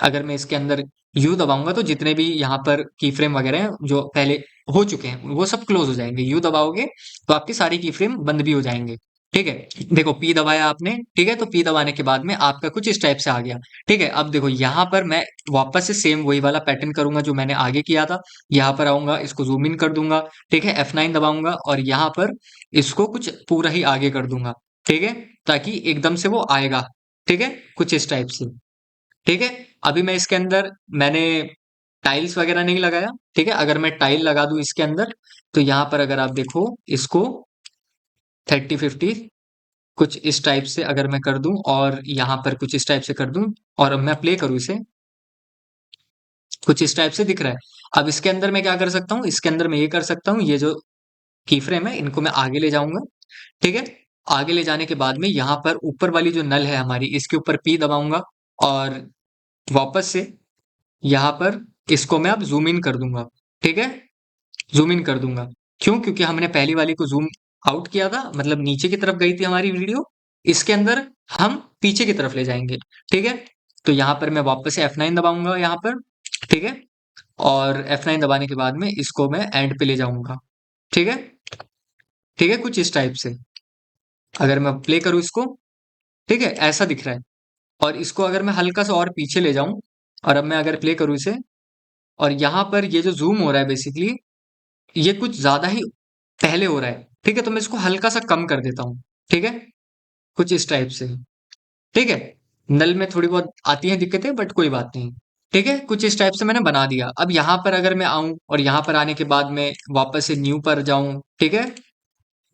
अगर मैं इसके अंदर यू दबाऊंगा तो जितने भी यहाँ पर की फ्रेम वगैरह हैं जो पहले हो चुके हैं वो सब क्लोज हो जाएंगे। यू दबाओगे तो आपकी सारी की फ्रेम बंद भी हो जाएंगे, ठीक है। देखो पी दबाया आपने, ठीक है। तो पी दबाने के बाद में आपका कुछ इस टाइप से आ गया, ठीक है। अब देखो यहाँ पर मैं वापस से सेम वही वाला पैटर्न करूंगा जो मैंने आगे किया था। यहाँ पर आऊंगा, इसको जूम इन कर दूंगा, ठीक है। F9 दबाऊंगा और यहाँ पर इसको कुछ पूरा ही आगे कर दूंगा, ठीक है, ताकि एकदम से वो आएगा, ठीक है, कुछ इस टाइप से, ठीक है। अभी मैं इसके अंदर मैंने टाइल्स वगैरह नहीं लगाया, ठीक है। अगर मैं टाइल लगा दूं इसके अंदर, तो यहाँ पर अगर आप देखो इसको 30-50 कुछ इस टाइप से अगर मैं कर दूं, और यहाँ पर कुछ इस टाइप से कर दूं, और अब मैं प्ले करूं इसे, कुछ इस टाइप से दिख रहा है। अब इसके अंदर मैं क्या कर सकता हूँ, इसके अंदर मैं ये कर सकता हूँ, ये जो की फ्रेम है इनको मैं आगे ले जाऊंगा, ठीक है। आगे ले जाने के बाद में यहाँ पर ऊपर वाली जो नल है हमारी, इसके ऊपर पी दबाऊंगा, और वापस से यहाँ पर इसको मैं अब जूम इन कर दूंगा, ठीक है। जूम इन कर दूंगा, क्यों, क्योंकि हमने पहली वाली को जूम आउट किया था, मतलब नीचे की तरफ गई थी हमारी वीडियो, इसके अंदर हम पीछे की तरफ ले जाएंगे। ठीक है, तो यहाँ पर मैं वापस से F9 दबाऊंगा यहाँ पर। ठीक है, और F9 दबाने के बाद में इसको मैं एंड पे ले जाऊंगा। ठीक है, ठीक है, कुछ इस टाइप से। अगर मैं प्ले करूँ इसको, ठीक है, ऐसा दिख रहा है। और इसको अगर मैं हल्का सा और पीछे ले जाऊं, और अब मैं अगर प्ले करूँ इसे, और यहाँ पर ये जो जूम हो रहा है बेसिकली, ये कुछ ज्यादा ही पहले हो रहा है। ठीक है, तो मैं इसको हल्का सा कम कर देता हूँ। ठीक है, कुछ इस टाइप से। ठीक है, नल में थोड़ी बहुत आती हैं दिक्कतें, बट कोई बात नहीं। ठीक है, कुछ इस टाइप से मैंने बना दिया। अब यहाँ पर अगर मैं आऊं और यहाँ पर आने के बाद में वापस से न्यू पर जाऊं, ठीक है,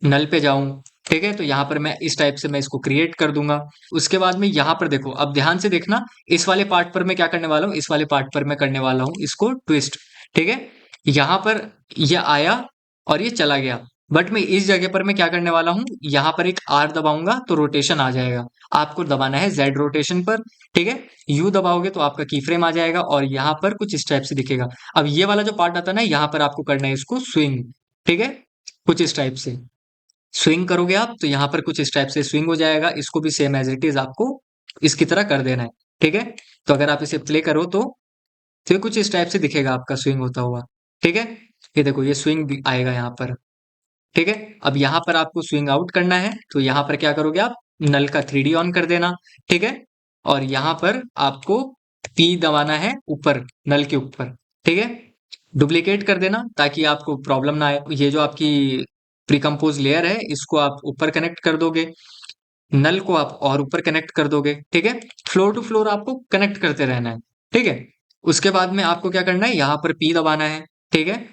नल पे जाऊं, ठीक है, तो यहाँ पर मैं इस टाइप से मैं इसको क्रिएट कर दूंगा। उसके बाद में यहाँ पर देखो, अब ध्यान से देखना, इस वाले पार्ट पर मैं क्या करने वाला हूँ, इस वाले पार्ट पर मैं करने वाला हूँ इसको ट्विस्ट। ठीक है, यहाँ पर ये आया और ये चला गया, बट मैं इस जगह पर मैं क्या करने वाला हूँ, यहाँ पर एक आर दबाऊंगा तो रोटेशन आ जाएगा। आपको दबाना है जेड रोटेशन पर। ठीक है, यू दबाओगे तो आपका की फ्रेम आ जाएगा और यहाँ पर कुछ इस टाइप से दिखेगा। अब ये वाला जो पार्ट आता है ना, यहाँ पर आपको करना है इसको स्विंग। ठीक है, कुछ इस टाइप से स्विंग करोगे आप, तो यहाँ पर कुछ इस टाइप से स्विंग हो जाएगा। इसको भी सेम एज इट इज आपको इसकी तरह कर देना है। ठीक है, तो अगर आप इसे प्ले करो तो ये कुछ इस टाइप से दिखेगा आपका स्विंग होता हुआ। ठीक है, ये देखो ये स्विंग भी आएगा यहाँ पर। ठीक है, अब यहाँ पर आपको स्विंग आउट करना है, तो यहाँ पर क्या करोगे आप, नल का 3D ऑन कर देना। ठीक है, और यहाँ पर आपको पी दबाना है ऊपर, नल के ऊपर। ठीक है, डुप्लीकेट कर देना ताकि आपको प्रॉब्लम ना आए। ये जो आपकी प्रीकम्पोज लेयर है, इसको आप ऊपर कनेक्ट कर दोगे, नल को आप और ऊपर कनेक्ट कर दोगे। ठीक है, फ्लोर टू फ्लोर आपको कनेक्ट करते रहना है। ठीक है, उसके बाद में आपको क्या करना है, यहाँ पर पी दबाना है। ठीक है,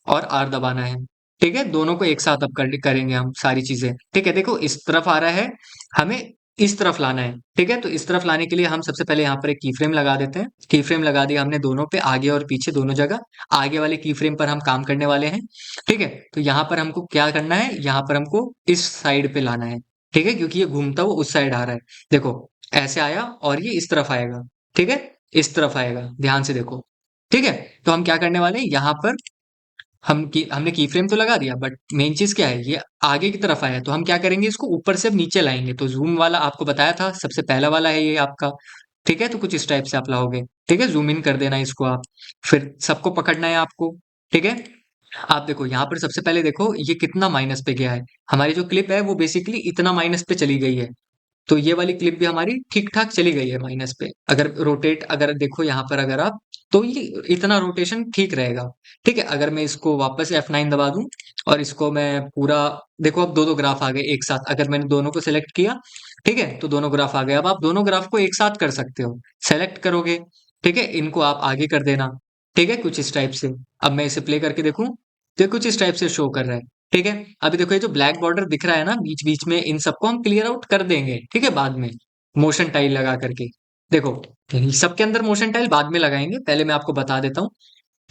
और आर दबाना है। ठीक है, दोनों को एक साथ अब करेंगे हम सारी चीजें। ठीक है, देखो इस तरफ आ रहा है, हमें इस तरफ लाना है। ठीक है, तो इस तरफ लाने के लिए हम सबसे पहले यहाँ पर एक की फ्रेम लगा देते हैं। की फ्रेम लगा दिया हमने दोनों पे, आगे और पीछे दोनों जगह। आगे वाले की फ्रेम पर हम काम करने वाले हैं। ठीक है, तो यहाँ पर हमको क्या करना है, यहाँ पर हमको इस साइड पे लाना है। ठीक है, क्योंकि ये घूमता हुआ उस साइड आ रहा है। देखो ऐसे आया और ये इस तरफ आएगा। ठीक है, इस तरफ आएगा, ध्यान से देखो। ठीक है, तो हम क्या करने वाले हैं, यहाँ पर हमने की फ्रेम तो लगा दिया, बट मेन चीज क्या है, ये आगे की तरफ आया है, तो हम क्या करेंगे, इसको ऊपर से अब नीचे लाएंगे। तो जूम वाला आपको बताया था, सबसे पहला वाला है ये आपका। ठीक है, तो कुछ इस टाइप से आप लाओगे। ठीक है, जूम इन कर देना इसको आप, फिर सबको पकड़ना है आपको। ठीक है, आप देखो यहाँ पर सबसे पहले देखो ये कितना माइनस पे गया है। हमारी जो क्लिप है वो बेसिकली इतना माइनस पे चली गई है। तो ये वाली क्लिप भी हमारी ठीक ठाक चली गई है माइनस पे। अगर रोटेट, अगर देखो यहाँ पर अगर आप, तो ये इतना रोटेशन ठीक रहेगा। ठीक है, अगर मैं इसको वापस F9 दबा दूं और इसको मैं पूरा, देखो अब दो दो ग्राफ आ गए एक साथ। अगर मैंने दोनों को सिलेक्ट किया, ठीक है, तो दोनों ग्राफ आ गए। अब आप दोनों ग्राफ को एक साथ कर सकते हो, सेलेक्ट करोगे। ठीक है, इनको आप आगे कर देना। ठीक है, कुछ इस टाइप से। अब मैं इसे प्ले करके देखूं, तो ये कुछ इस टाइप से शो कर रहा है। ठीक है, अभी देखो ये जो ब्लैक बॉर्डर दिख रहा है ना बीच बीच में, इन सबको हम क्लियर आउट कर देंगे। ठीक है, बाद में मोशन टाइल लगा करके। देखो सबके अंदर मोशन टाइल बाद में लगाएंगे, पहले मैं आपको बता देता हूँ।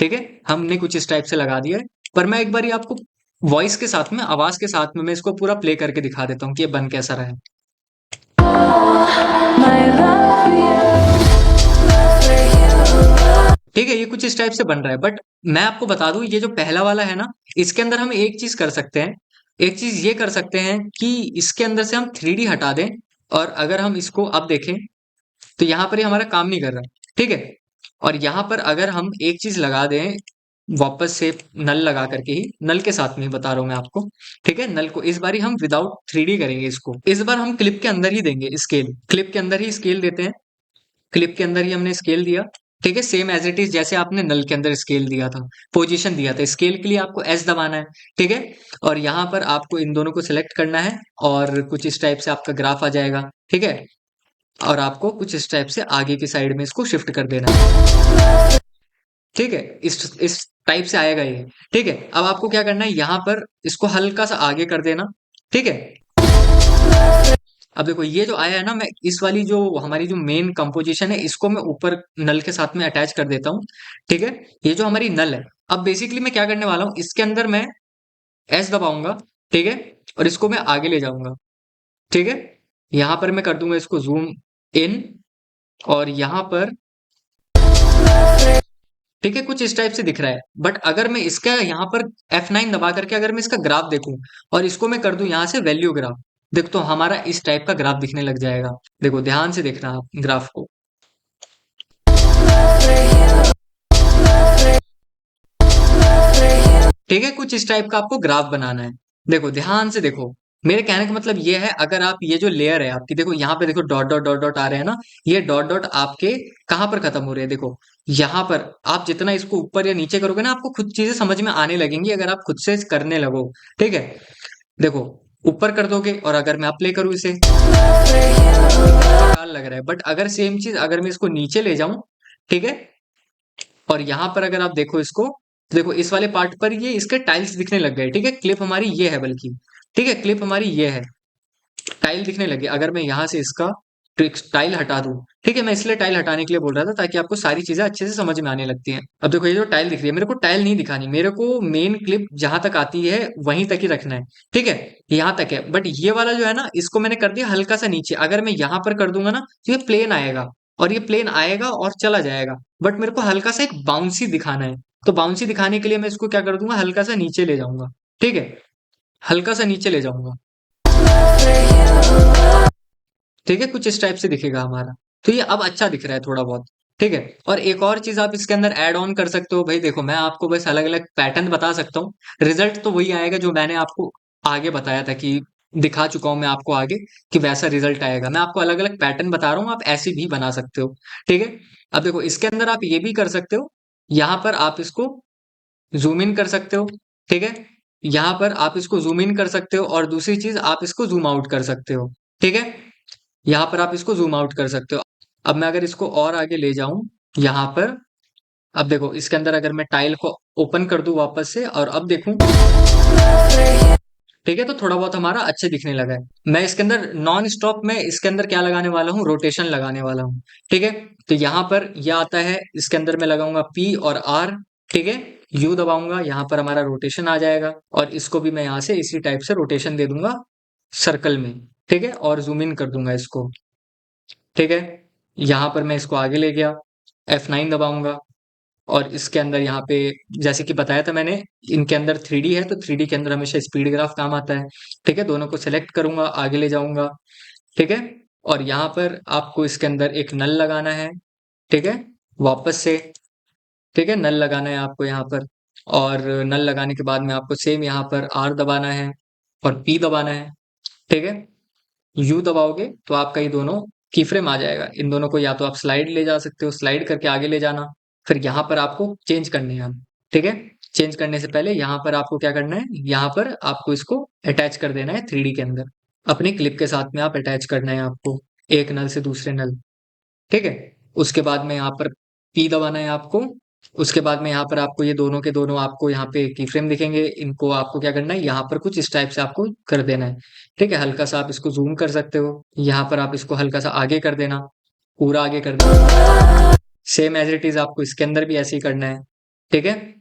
ठीक है, हमने कुछ इस टाइप से लगा दिया है। पर मैं एक बार आपको वॉइस के साथ में, आवाज के साथ में मैं इसको पूरा प्ले करके दिखा देता हूँ कि ये बन कैसा रहा है। My love for you, love for you. ठीक है, ये कुछ इस टाइप से बन रहा है। बट मैं आपको बता दूं, ये जो पहला वाला है ना, इसके अंदर हम एक चीज कर सकते हैं। एक चीज ये कर सकते हैं कि इसके अंदर से हम 3D हटा दें, और अगर हम इसको अब देखें तो यहाँ पर ये हमारा काम नहीं कर रहा। ठीक है, और यहाँ पर अगर हम एक चीज लगा दें वापस से, नल लगा करके ही, नल के साथ में ही बता रहा हूं मैं आपको। ठीक है, नल को इस बार ही हम विदाउट 3D करेंगे इसको। इस बार हम क्लिप के अंदर ही देंगे स्केल, क्लिप के अंदर ही स्केल देते हैं। क्लिप के अंदर ही हमने स्केल दिया। ठीक है, सेम एज इट इज जैसे आपने नल के अंदर स्केल दिया था, पोजीशन दिया था। स्केल के लिए आपको एस दबाना है। ठीक है, और यहाँ पर आपको इन दोनों को सिलेक्ट करना है, और कुछ इस टाइप से आपका ग्राफ आ जाएगा। ठीक है, और आपको कुछ इस टाइप से आगे की साइड में इसको शिफ्ट कर देना है। ठीक है, इस टाइप से आएगा ये। ठीक है, अब आपको क्या करना है, यहाँ पर इसको हल्का सा आगे कर देना। ठीक है, अब देखो ये जो आया है ना, मैं इस वाली जो हमारी जो मेन कंपोजिशन है, इसको मैं ऊपर नल के साथ में अटैच कर देता हूँ। ठीक है, ये जो हमारी नल है, अब बेसिकली मैं क्या करने वाला हूँ, इसके अंदर मैं एस दबाऊंगा। ठीक है, और इसको मैं आगे ले जाऊंगा। ठीक है, यहां पर मैं कर दूंगा इसको जूम इन, और यहां पर, ठीक है, कुछ इस टाइप से दिख रहा है। बट अगर मैं इसका यहाँ पर F9 दबा करके अगर मैं इसका ग्राफ देखूं, और इसको मैं कर दूं यहाँ से वैल्यू ग्राफ, देखो तो हमारा इस टाइप का ग्राफ दिखने लग जाएगा। देखो ध्यान से देखना आप ग्राफ को। ठीक है, कुछ इस टाइप का आपको ग्राफ बनाना है। देखो ध्यान से देखो, मेरे कहने का मतलब ये है, अगर आप ये जो लेयर है आपकी, देखो यहाँ पे देखो डॉट डॉट डॉट डॉट आ रहे हैं ना, ये डॉट डॉट आपके कहाँ पर खत्म हो रहे हैं, देखो यहाँ पर। आप जितना इसको ऊपर या नीचे करोगे ना, आपको खुद चीजें समझ में आने लगेंगी अगर आप खुद से करने लगो। ठीक है, देखो ऊपर कर दोगे और अगर मैं अप्लाई करूँ इसे, बेकार लग रहा है, बट अगर सेम चीज अगर मैं इसको नीचे ले जाऊं, ठीक है, और यहाँ पर अगर आप देखो इसको, देखो इस वाले पार्ट पर ये इसके टाइल्स दिखने लग गए। ठीक है, क्लिप हमारी ये है बल्कि, ठीक है, क्लिप हमारी ये है, टाइल दिखने लगे। अगर मैं यहाँ से इसका टाइल हटा दूं, ठीक है, मैं इसलिए टाइल हटाने के लिए बोल रहा था ताकि आपको सारी चीजें अच्छे से समझ में आने लगती हैं। अब देखो ये जो टाइल दिख रही है, मेरे को टाइल नहीं दिखानी, मेरे को मेन क्लिप जहां तक आती है वहीं तक ही रखना है। ठीक है, यहाँ तक है, बट ये वाला जो है ना, इसको मैंने कर दिया हल्का सा नीचे। अगर मैं यहाँ पर कर दूंगा ना, तो ये प्लेन आएगा, और ये प्लेन आएगा और चला जाएगा, बट मेरे को हल्का सा एक बाउंसी दिखाना है। तो बाउंसी दिखाने के लिए मैं इसको क्या कर दूंगा, हल्का सा नीचे ले जाऊंगा। ठीक है, हल्का सा नीचे ले जाऊंगा। ठीक है, कुछ इस टाइप से दिखेगा हमारा। तो ये अब अच्छा दिख रहा है थोड़ा बहुत। ठीक है, और एक और चीज आप इसके अंदर ऐड ऑन कर सकते हो भाई। देखो मैं आपको बस अलग अलग पैटर्न बता सकता हूँ, रिजल्ट तो वही आएगा जो मैंने आपको आगे बताया था कि दिखा चुका हूं मैं आपको आगे, कि वैसा रिजल्ट आएगा। मैं आपको अलग अलग पैटर्न बता रहा हूँ, आप ऐसे भी बना सकते हो। ठीक है, अब देखो इसके अंदर आप ये भी कर सकते हो, यहाँ पर आप इसको जूम इन कर सकते हो। ठीक है, यहाँ पर आप इसको जूम इन कर सकते हो, और दूसरी चीज आप इसको जूम आउट कर सकते हो। ठीक है, यहाँ पर आप इसको जूम आउट कर सकते हो। अब मैं अगर इसको और आगे ले जाऊं यहाँ पर, अब देखो इसके अंदर अगर मैं टाइल को ओपन कर दूं वापस से और अब देखूं, ठीक है, तो थोड़ा बहुत हमारा अच्छे दिखने लगा है। मैं इसके अंदर नॉन स्टॉप में इसके अंदर क्या लगाने वाला हूँ, रोटेशन लगाने वाला हूँ। ठीक है, तो यहाँ पर यह आता है, इसके अंदर मैं लगाऊंगा पी और आर। ठीक है, यू दबाऊंगा, यहाँ पर हमारा रोटेशन आ जाएगा, और इसको भी मैं यहाँ से इसी टाइप से रोटेशन दे दूंगा सर्कल में। ठीक है, और जूम इन कर दूंगा इसको। ठीक है, यहाँ पर मैं इसको आगे ले गया, F9 दबाऊंगा, और इसके अंदर यहाँ पे जैसे कि बताया था मैंने, इनके अंदर 3D है, तो 3D के अंदर हमेशा स्पीड ग्राफ काम आता है। ठीक है, दोनों को सेलेक्ट करूंगा, आगे ले जाऊंगा। ठीक है, और यहाँ पर आपको इसके अंदर एक नल लगाना है। ठीक है, वापस से, ठीक है, नल लगाना है आपको यहाँ पर, और नल लगाने के बाद में आपको सेम यहाँ पर R दबाना है और P दबाना है। ठीक है, यू दबाओगे तो आपका ये दोनों की फ्रेम आ जाएगा। इन दोनों को या तो आप स्लाइड ले जा सकते हो, स्लाइड करके आगे ले जाना, फिर यहाँ पर आपको चेंज करने हैं हम। ठीक है, चेंज करने से पहले यहाँ पर आपको क्या करना है, यहाँ पर आपको इसको अटैच कर देना है 3D के अंदर, अपनी क्लिप के साथ में आप अटैच करना है आपको, एक नल से दूसरे नल। ठीक है, उसके बाद में यहाँ पर पी दबाना है आपको। उसके बाद में यहाँ पर आपको ये दोनों के दोनों आपको यहाँ पे की फ्रेम दिखेंगे, इनको आपको क्या करना है, यहाँ पर कुछ इस टाइप से आपको कर देना है। ठीक है, हल्का सा आप इसको जूम कर सकते हो, यहाँ पर आप इसको हल्का सा आगे कर देना, पूरा आगे कर देना। सेम एज इट इज आपको इसके अंदर भी ऐसे ही करना है। ठीक है,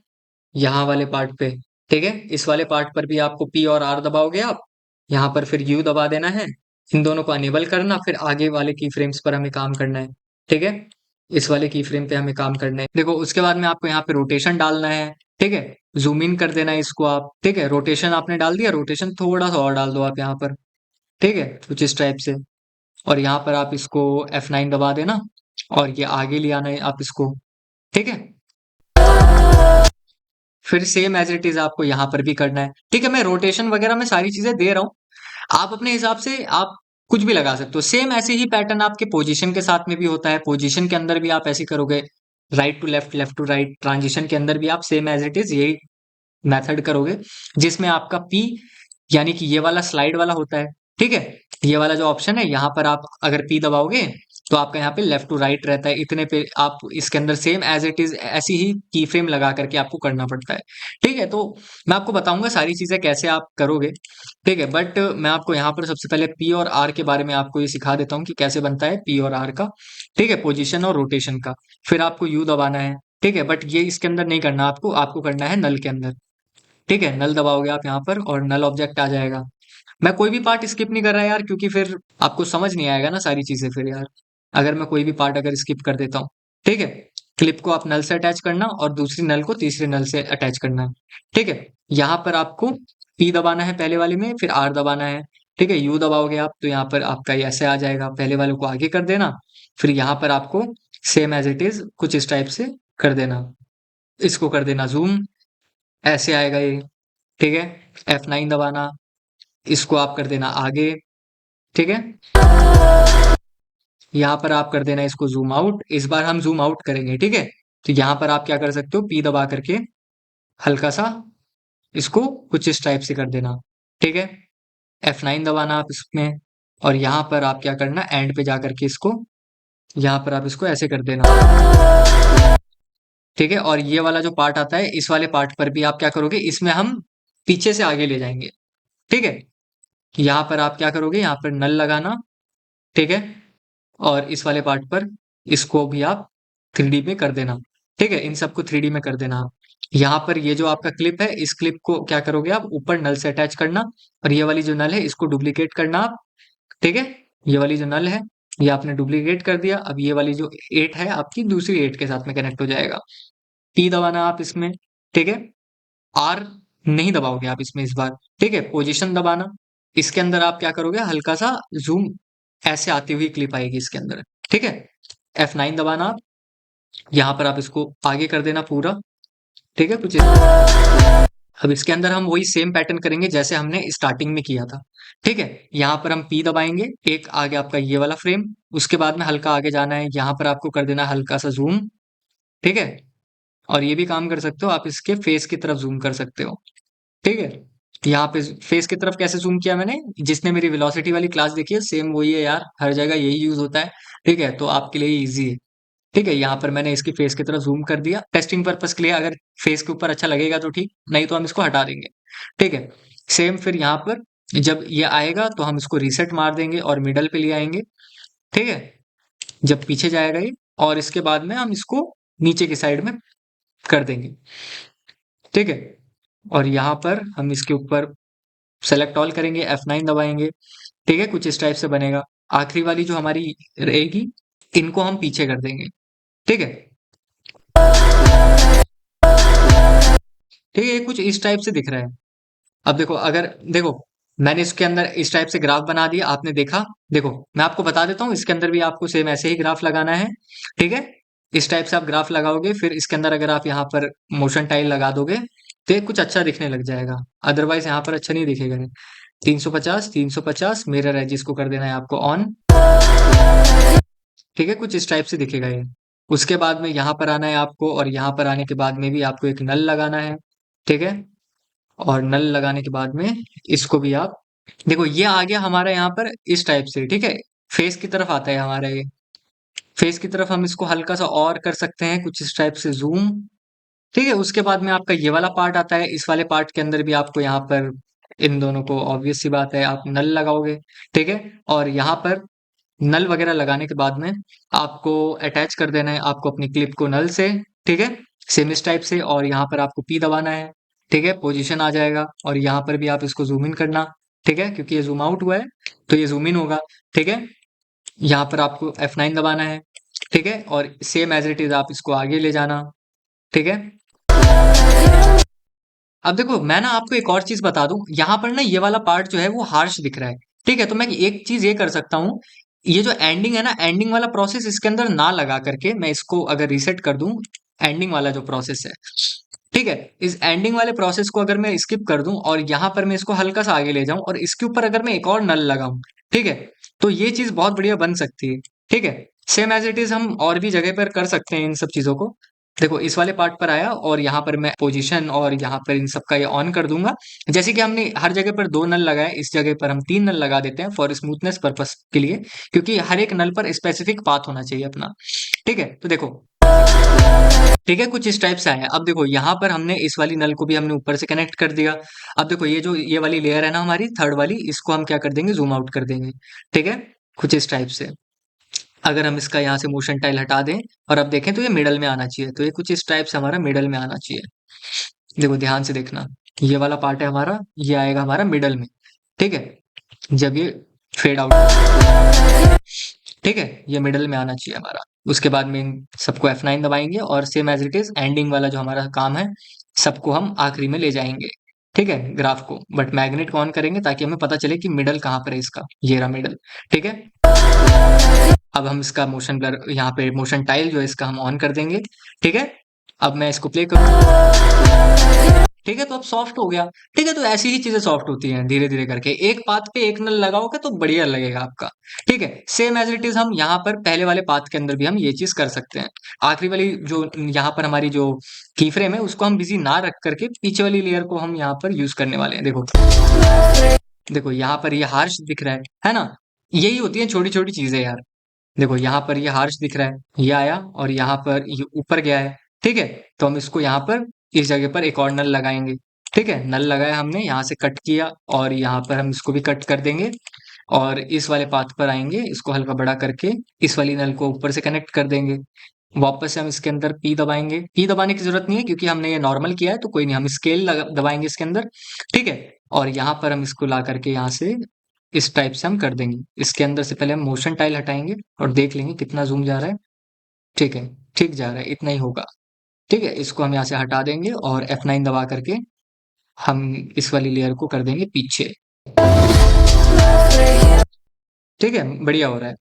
यहाँ वाले पार्ट पे, ठीक है, इस वाले पार्ट पर भी आपको पी और आर दबाओगे आप, यहाँ पर फिर यू दबा देना है, इन दोनों को अनेबल करना, फिर आगे वाले की फ्रेम्स पर हमें काम करना है। ठीक है, इस वाले की फ्रेम पे हमें काम करना है। देखो उसके बाद में आपको यहाँ पे रोटेशन डालना है। ठीक है, जूम इन कर देना है इसको आप। ठीक है, रोटेशन आपने डाल दिया, रोटेशन थोड़ा सा और डाल दो आप यहाँ पर। ठीक है, कुछ इस टाइप से, और यहाँ पर आप इसको F9 दबा देना, और ये आगे ले आना है आप इसको। ठीक है, फिर सेम एज इट इज आपको यहाँ पर भी करना है। ठीक है, मैं रोटेशन वगैरह में सारी चीजें दे रहा हूँ, आप अपने हिसाब से आप कुछ भी लगा सकते हो। सेम ऐसे ही पैटर्न आपके पोजीशन के साथ में भी होता है, पोजीशन के अंदर भी आप ऐसे करोगे, right to left, left to right, transition के अंदर भी आप सेम एज इट इज यही मेथड करोगे, जिसमें आपका पी यानी कि ये वाला स्लाइड वाला होता है। ठीक है, ये वाला जो ऑप्शन है, यहाँ पर आप अगर पी दबाओगे तो आपका यहाँ पे लेफ्ट टू राइट रहता है, इतने पे आप इसके अंदर सेम एज इट इज ऐसी ही की फ्रेम लगा करके आपको करना पड़ता है। ठीक है, तो मैं आपको बताऊंगा सारी चीजें कैसे आप करोगे। ठीक है, बट मैं आपको यहाँ पर सबसे पहले पी और आर के बारे में आपको ये सिखा देता हूँ कि कैसे बनता है पी और आर का। ठीक है, पोजीशन और रोटेशन का, फिर आपको यू दबाना है। ठीक है, बट ये इसके अंदर नहीं करना आपको, आपको करना है नल के अंदर। ठीक है, नल दबाओगे आप यहाँ पर और नल ऑब्जेक्ट आ जाएगा। मैं कोई भी पार्ट स्किप नहीं कर रहा यार, क्योंकि फिर आपको समझ नहीं आएगा ना सारी चीजें फिर यार, अगर मैं कोई भी पार्ट अगर स्किप कर देता हूँ। ठीक है, क्लिप को आप नल से अटैच करना और दूसरी नल को तीसरे नल से अटैच करना है। ठीक है, यहाँ पर आपको पी दबाना है पहले वाले में, फिर आर दबाना है। ठीक है, यू दबाओगे आप तो यहाँ पर आपका ये ऐसे आ जाएगा, पहले वाले को आगे कर देना, फिर यहाँ पर आपको सेम एज इट इज कुछ इस टाइप से कर देना, इसको कर देना जूम, ऐसे आएगा ये। ठीक है, F9 दबाना, इसको आप कर देना आगे। ठीक है, यहाँ पर आप कर देना इसको जूम आउट, इस बार हम जूम आउट करेंगे। ठीक है, तो यहाँ पर आप क्या कर सकते हो, P दबा करके हल्का सा इसको कुछ इस टाइप से कर देना। ठीक है, F9 दबाना आप इसमें, और यहाँ पर आप क्या करना, एंड पे जा करके इसको यहाँ पर आप इसको ऐसे कर देना। ठीक है, और ये वाला जो पार्ट आता है, इस वाले पार्ट पर भी आप क्या करोगे, इसमें हम पीछे से आगे ले जाएंगे। ठीक है, यहाँ पर आप क्या करोगे, यहाँ पर नल लगाना। ठीक है, और इस वाले पार्ट पर इसको भी आप 3D में कर देना। ठीक है, इन सबको 3D में कर देना आप। यहाँ पर ये जो आपका क्लिप है, इस क्लिप को क्या करोगे आप, ऊपर नल से अटैच करना, और ये वाली जो नल है इसको डुप्लीकेट करना आप। ठीक है, ये वाली जो नल है ये आपने डुप्लीकेट कर दिया, अब ये वाली जो 8 है आपकी दूसरी 8 के साथ में कनेक्ट हो जाएगा। T दबाना आप इसमें। ठीक है, R नहीं दबाओगे आप इसमें इस बार। ठीक है, पोजीशन दबाना, इसके अंदर आप क्या करोगे, हल्का सा जूम ऐसे आती हुई क्लिप आएगी इसके अंदर। ठीक है, F9 दबाना आप, यहाँ पर आप इसको आगे कर देना पूरा। ठीक है, अब इसके अंदर हम वही सेम पैटर्न करेंगे जैसे हमने स्टार्टिंग में किया था। ठीक है, यहाँ पर हम P दबाएंगे, एक आगे आपका ये वाला फ्रेम, उसके बाद में हल्का आगे जाना है, यहाँ पर आपको कर देना हल्का सा जूम। ठीक है, और ये भी काम कर सकते हो आप, इसके फेस की तरफ जूम कर सकते हो। ठीक है, यहाँ पे फेस की तरफ कैसे जूम किया मैंने, जिसने मेरी वेलोसिटी वाली क्लास देखी है सेम वही है यार, हर जगह यही यूज होता है। ठीक है, तो आपके लिए इजी है। ठीक है, यहाँ पर मैंने इसकी फेस की तरफ जूम कर दिया टेस्टिंग पर्पस के लिए, अगर फेस के ऊपर अच्छा लगेगा तो ठीक, नहीं तो हम इसको हटा देंगे। ठीक है, सेम फिर यहाँ पर जब ये आएगा तो हम इसको रीसेट मार देंगे और मिडल पे ले आएंगे। ठीक है, जब पीछे जाएगा ये, और इसके बाद में हम इसको नीचे की साइड में कर देंगे। ठीक है, और यहाँ पर हम इसके ऊपर सेलेक्ट ऑल करेंगे, F9 दबाएंगे। ठीक है, कुछ इस टाइप से बनेगा। आखिरी वाली जो हमारी रहेगी, इनको हम पीछे कर देंगे। ठीक है, ठीक है, ये कुछ इस टाइप से दिख रहा है। अब देखो, अगर देखो मैंने इसके अंदर इस टाइप से ग्राफ बना दिया, आपने देखा। देखो मैं आपको बता देता हूँ, इसके अंदर भी आपको सेम ऐसे ही ग्राफ लगाना है। ठीक है, इस टाइप से आप ग्राफ लगाओगे, फिर इसके अंदर अगर आप यहाँ पर मोशन टाइल लगा दोगे तो ये कुछ अच्छा दिखने लग जाएगा, अदरवाइज यहाँ पर अच्छा नहीं दिखेगा। 350 350 मिरर है जिसको कर देना है आपको ऑन। ठीक है, कुछ इस टाइप से दिखेगा ये। उसके बाद में यहाँ पर आना है आपको, और यहाँ पर आने के बाद में भी आपको एक नल लगाना है। ठीक है, और नल लगाने के बाद में इसको भी आप देखो, ये आ गया हमारा यहाँ पर इस टाइप से। ठीक है, फेस की तरफ आता है हमारा ये, फेस की तरफ हम इसको हल्का सा और कर सकते हैं कुछ इस टाइप से जूम। ठीक है, उसके बाद में आपका ये वाला पार्ट आता है, इस वाले पार्ट के अंदर भी आपको यहाँ पर इन दोनों को ऑब्वियस सी बात है आप नल लगाओगे। ठीक है, और यहाँ पर नल वगैरह लगाने के बाद में आपको अटैच कर देना है आपको अपनी क्लिप को नल से। ठीक है, सेम इस टाइप से, और यहाँ पर आपको P दबाना है। ठीक है, पोजीशन आ जाएगा, और यहाँ पर भी आप इसको जूम इन करना। ठीक है, क्योंकि ये जूम आउट हुआ है तो ये जूम इन होगा। ठीक है, यहाँ पर आपको F9 दबाना है। ठीक है, और सेम एज इट इज आप इसको आगे ले जाना। ठीक है, अब देखो मैं ना आपको एक और चीज बता दूं, यहाँ पर ना ये वाला पार्ट जो है वो हार्श दिख रहा है। ठीक है, तो मैं एक चीज ये कर सकता हूँ, ये जो एंडिंग है ना, एंडिंग वाला प्रोसेस इसके अंदर ना लगा करके मैं इसको अगर रीसेट कर दूं, एंडिंग वाला जो प्रोसेस है, ठीक है, इस एंडिंग वाले प्रोसेस को अगर मैं स्किप कर दूं और यहाँ पर मैं इसको हल्का सा आगे ले जाऊं और इसके ऊपर अगर मैं एक और नल लगाऊं, ठीक है, तो ये चीज बहुत बढ़िया बन सकती है। ठीक है, सेम एज इट इज हम और भी जगह पर कर सकते हैं इन सब चीजों को। देखो इस वाले पार्ट पर आया, और यहाँ पर मैं पोजीशन और यहाँ पर इन सब का ये ऑन कर दूंगा। जैसे कि हमने हर जगह पर 2 नल लगाए, इस जगह पर हम 3 नल लगा देते हैं फॉर स्मूथनेस पर्पस के लिए, क्योंकि हर एक नल पर स्पेसिफिक पाथ होना चाहिए अपना। ठीक है, तो देखो, ठीक है, कुछ इस टाइप से आया। अब देखो यहाँ पर हमने इस वाली नल को भी हमने ऊपर से कनेक्ट कर दिया। अब देखो ये जो ये वाली लेयर है ना हमारी थर्ड वाली, इसको हम क्या कर देंगे, जूम आउट कर देंगे। ठीक है, कुछ इस टाइप से। अगर हम इसका यहाँ से मोशन टाइल हटा दें और अब देखें तो ये मिडल में आना चाहिए, तो ये कुछ इस टाइप से हमारा मिडल में आना चाहिए। देखो ध्यान से देखना, ये वाला पार्ट है हमारा, ये आएगा हमारा मिडल में। ठीक है, जब ये फेड आउट, ठीक है, ये मिडल में आना चाहिए हमारा। उसके बाद में इन सबको F9 दबाएंगे और same as it is ending वाला जो हमारा काम है सबको हम आखिरी में ले जाएंगे। ठीक है, ग्राफ को, बट मैग्नेट को ऑन करेंगे ताकि हमें पता चले कि मिडल कहाँ पर है इसका, ये रहा मिडल। ठीक है, अब हम इसका मोशन ब्लर, यहाँ पे मोशन टाइल जो है इसका हम ऑन कर देंगे। ठीक है, अब मैं इसको प्ले करूँ, ठीक है, तो अब सॉफ्ट हो गया। ठीक है, तो ऐसी ही चीजें सॉफ्ट होती हैं धीरे धीरे करके, एक पाथ पे एक नल लगाओगे तो बढ़िया लगेगा आपका। ठीक है, सेम एज इट इज हम यहाँ पर पहले वाले पाथ के अंदर भी हम ये चीज कर सकते हैं। आखिरी वाली जो यहाँ पर हमारी जो की फ्रेम है उसको हम बिजी ना रख करके पीछे वाली लेयर को हम यहाँ पर यूज करने वाले हैं। देखो, देखो यहाँ पर ये हार्श दिख रहा है ना। यही होती है छोटी छोटी चीजें यार। देखो यहाँ पर ये हार्श दिख रहा है, ये आया और यहाँ पर ये ऊपर गया है। ठीक है, तो हम इसको यहाँ पर इस जगह पर एक और नल लगाएंगे। ठीक है, नल लगाया हमने, यहाँ से कट किया और यहाँ पर हम इसको भी कट कर देंगे और इस वाले पाथ पर आएंगे, इसको हल्का बड़ा करके इस वाली नल को ऊपर से कनेक्ट कर देंगे। वापस से हम इसके अंदर पी दबाएंगे, पी दबाने की जरूरत नहीं है क्योंकि हमने ये नॉर्मल किया है, तो कोई नहीं, हम स्केल दबाएंगे इसके अंदर। ठीक है, और यहाँ पर हम इसको ला करके यहाँ से इस टाइप से हम कर देंगे। इसके अंदर से पहले हम मोशन टाइल हटाएंगे और देख लेंगे कितना जूम जा रहा है। ठीक है, ठीक जा रहा है, इतना ही होगा। ठीक है, इसको हम यहाँ से हटा देंगे और F9 दबा करके हम इस वाली लेयर को कर देंगे पीछे। ठीक है, बढ़िया हो रहा है।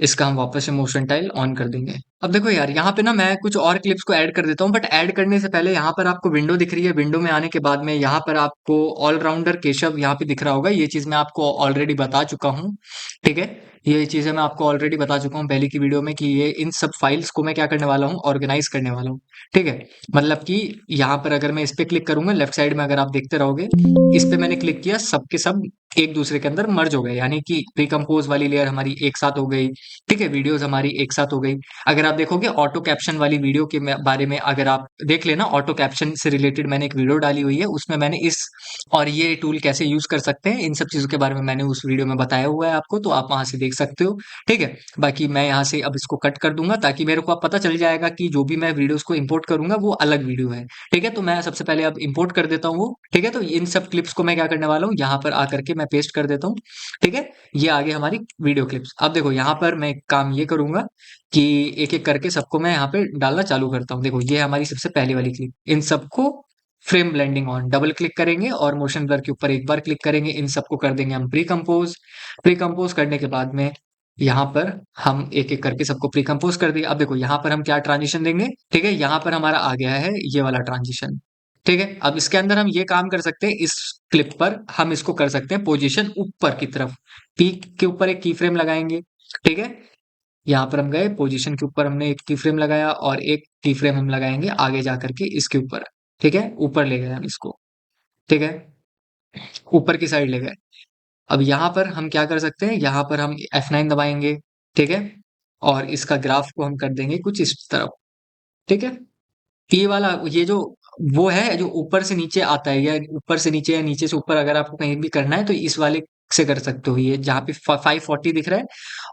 इसका हम वापस से मोशन टाइल ऑन कर देंगे। अब देखो यार, यहाँ पे ना मैं कुछ और क्लिप्स को ऐड कर देता हूँ, बट ऐड करने से पहले यहाँ पर आपको विंडो दिख रही है। विंडो में आने के बाद में यहाँ पर आपको ऑलराउंडर केशव यहाँ पे दिख रहा होगा। ये चीज मैं आपको ऑलरेडी बता चुका हूँ। ठीक है, ये चीजें मैं आपको ऑलरेडी बता चुका हूँ पहले की वीडियो में कि ये इन सब फाइल्स को मैं क्या करने वाला हूँ, ऑर्गेनाइज करने वाला हूँ। ठीक है, मतलब कि यहाँ पर अगर मैं इस पे क्लिक करूंगा, लेफ्ट साइड में अगर आप देखते रहोगे, इस पे मैंने क्लिक किया, सबके सब एक दूसरे के अंदर मर्ज हो गए, यानी कि प्रीकम्पोज वाली लेयर हमारी एक साथ हो गई। ठीक है, वीडियोस हमारी एक साथ हो गई। अगर आप देखोगे ऑटो कैप्शन वाली वीडियो के बारे में अगर आप देख लेना, ऑटो कैप्शन से रिलेटेड मैंने एक वीडियो डाली हुई है, उसमें मैंने इस और ये टूल कैसे यूज कर सकते हैं इन सब चीजों के बारे में मैंने उस वीडियो में बताया हुआ है आपको, तो आप वहां से देख सकते हो। ठीक है, बाकी मैं यहाँ से अब इसको कट कर दूंगा ताकि मेरे को अब पता चल जाएगा कि जो भी मैं वीडियोस को इंपोर्ट करूंगा वो अलग वीडियो है। ठीक है, तो मैं सबसे पहले अब इंपोर्ट कर देता हूँ वो। ठीक है, तो इन सब क्लिप्स को मैं क्या करने वाला हूँ, यहाँ पर आकर के मैं पेस्ट कर देता हूँ। ठीक है, ये आगे हमारी वीडियो क्लिप्स। अब देखो यहाँ पर मैं एक काम ये करूंगा कि एक एक करके सबको मैं यहाँ पे डालना चालू करता हूँ। देखो ये हमारी सबसे पहली वाली क्लिप, इन सबको frame blending on, double click करेंगे और मोशन ब्लर के ऊपर एक बार क्लिक करेंगे, इन सबको कर देंगे हम प्री कंपोज। प्री कंपोज करने के बाद में यहाँ पर हम एक एक करके सबको प्री कंपोज कर दिए। अब देखो यहाँ पर हम क्या ट्रांजिशन देंगे। ठीक है, यहाँ पर हमारा आ गया है ये वाला ट्रांजिशन। ठीक है, अब इसके अंदर हम ये काम कर सकते हैं, इस क्लिप पर हम इसको कर सकते हैं पोजीशन ऊपर की तरफ। पी के ऊपर एक की फ्रेम लगाएंगे। ठीक है, यहाँ पर हम गए पोजीशन के ऊपर, हमने एक की फ्रेम लगाया और एक की फ्रेम हम लगाएंगे आगे जा करके इसके ऊपर। ठीक है, ऊपर ले गए हम इसको। ठीक है, ऊपर की साइड ले गए। अब यहाँ पर हम क्या कर सकते हैं, यहाँ पर हम F9 दबाएंगे। ठीक है, और इसका ग्राफ को हम कर देंगे कुछ इस तरफ। ठीक है, ये वाला ये जो वो है जो ऊपर से नीचे आता है, या ऊपर से नीचे या नीचे से ऊपर, अगर आपको कहीं भी करना है तो इस वाले से कर सकते हो। ये जहाँ पे 540 दिख रहा है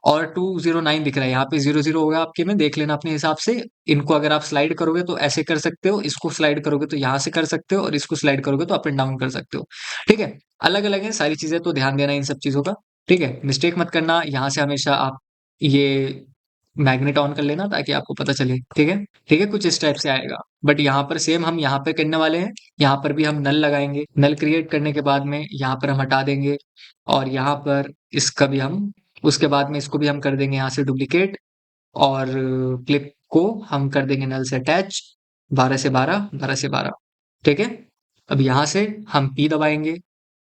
और 209 दिख रहा है, यहाँ पे 00 होगा आपके में, देख लेना अपने हिसाब से। इनको अगर आप स्लाइड करोगे तो ऐसे कर सकते हो, इसको स्लाइड करोगे तो यहाँ से कर सकते हो और इसको स्लाइड करोगे तो अप एंड डाउन कर सकते हो। ठीक है, अलग अलग है सारी चीजें, तो ध्यान देना इन सब चीजों का। ठीक है, मिस्टेक मत करना, यहाँ से हमेशा आप ये मैग्नेट ऑन कर लेना ताकि आपको पता चले। ठीक है, ठीक है, कुछ इस टाइप से आएगा। बट यहाँ पर सेम हम यहाँ पे करने वाले हैं, यहाँ पर भी हम नल लगाएंगे। नल क्रिएट करने के बाद में यहाँ पर हम हटा देंगे और यहाँ पर इसका भी हम, उसके बाद में इसको भी हम कर देंगे यहाँ से डुप्लीकेट और क्लिप को हम कर देंगे नल से अटैच, 12 से 12, 12 से 12। ठीक है, अब यहाँ से हम पी दबाएंगे,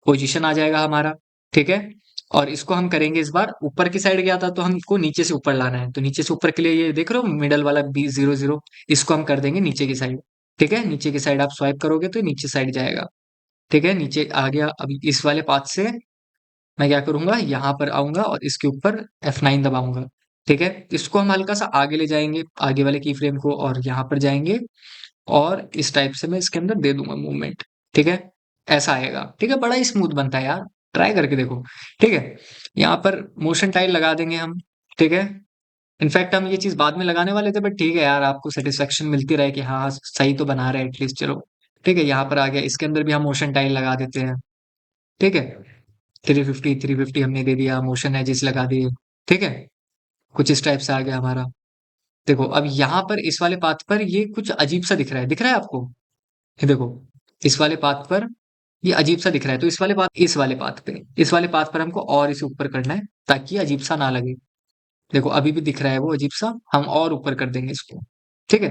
पोजीशन आ जाएगा हमारा। ठीक है, और इसको हम करेंगे इस बार ऊपर की साइड गया था तो हमको नीचे से ऊपर लाना है, तो नीचे से ऊपर के लिए ये देख रहे हो मिडल वाला B00, इसको हम कर देंगे नीचे की साइड। ठीक है, नीचे की साइड आप स्वाइप करोगे तो नीचे साइड जाएगा। ठीक है, नीचे आ गया। अब इस वाले पाथ से मैं क्या करूंगा, यहाँ पर आऊंगा और इसके ऊपर F9 दबाऊंगा। ठीक है, इसको हम हल्का सा आगे ले जाएंगे, आगे वाले की फ्रेम को, और यहाँ पर जाएंगे और इस टाइप से मैं इसके अंदर दे दूंगा मूवमेंट। ठीक है, ऐसा आएगा। ठीक है, बड़ा ही स्मूथ बनता है यार, ट्राई करके देखो। ठीक है, यहाँ पर मोशन टाइल लगा देंगे हम। ठीक है, इनफैक्ट हम ये चीज बाद में लगाने वाले थे, बट ठीक है यार, आपको सेटिस्फेक्शन मिलती रहे कि हाँ सही तो बना रहे एटलीस्ट, चलो। ठीक है, यहाँ पर आ गया, इसके अंदर भी हम मोशन टाइल लगा देते हैं। ठीक है, 350 हमने दे दिया, मोशन एजेस लगा दिए। ठीक है, कुछ इस टाइप से आ गया हमारा। देखो अब यहाँ पर इस वाले पाथ पर ये कुछ अजीब सा दिख रहा है, दिख रहा है आपको? ये देखो, इस वाले पाथ पर ये अजीब सा दिख रहा है, तो इस वाले पाथ पर हमको और इसे ऊपर करना है ताकि ये अजीब सा ना लगे। देखो अभी भी दिख रहा है वो अजीब सा, हम और ऊपर कर देंगे इसको। ठीक है,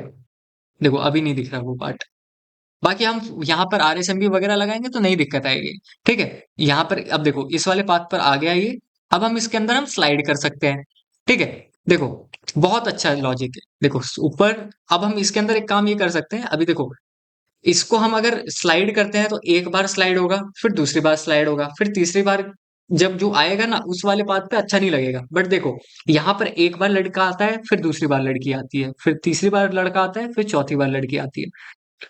देखो अभी नहीं दिख रहा वो पार्ट। बाकी हम यहाँ पर RSMB वगैरह लगाएंगे तो नहीं दिक्कत आएगी। ठीक है, यहाँ पर अब देखो इस वाले पाथ पर आ गया ये। अब हम इसके अंदर हम स्लाइड कर सकते हैं। ठीक है, देखो बहुत अच्छा लॉजिक है। देखो ऊपर, अब हम इसके अंदर एक काम ये कर सकते हैं। अभी देखो इसको हम अगर स्लाइड करते हैं तो एक बार स्लाइड होगा, फिर दूसरी बार स्लाइड होगा, फिर तीसरी बार जब जो आएगा ना उस वाले पाथ पे अच्छा नहीं लगेगा। बट देखो यहाँ पर एक बार लड़का आता है, फिर दूसरी बार लड़की आती है, फिर तीसरी बार लड़का आता है, फिर चौथी बार लड़की आती है।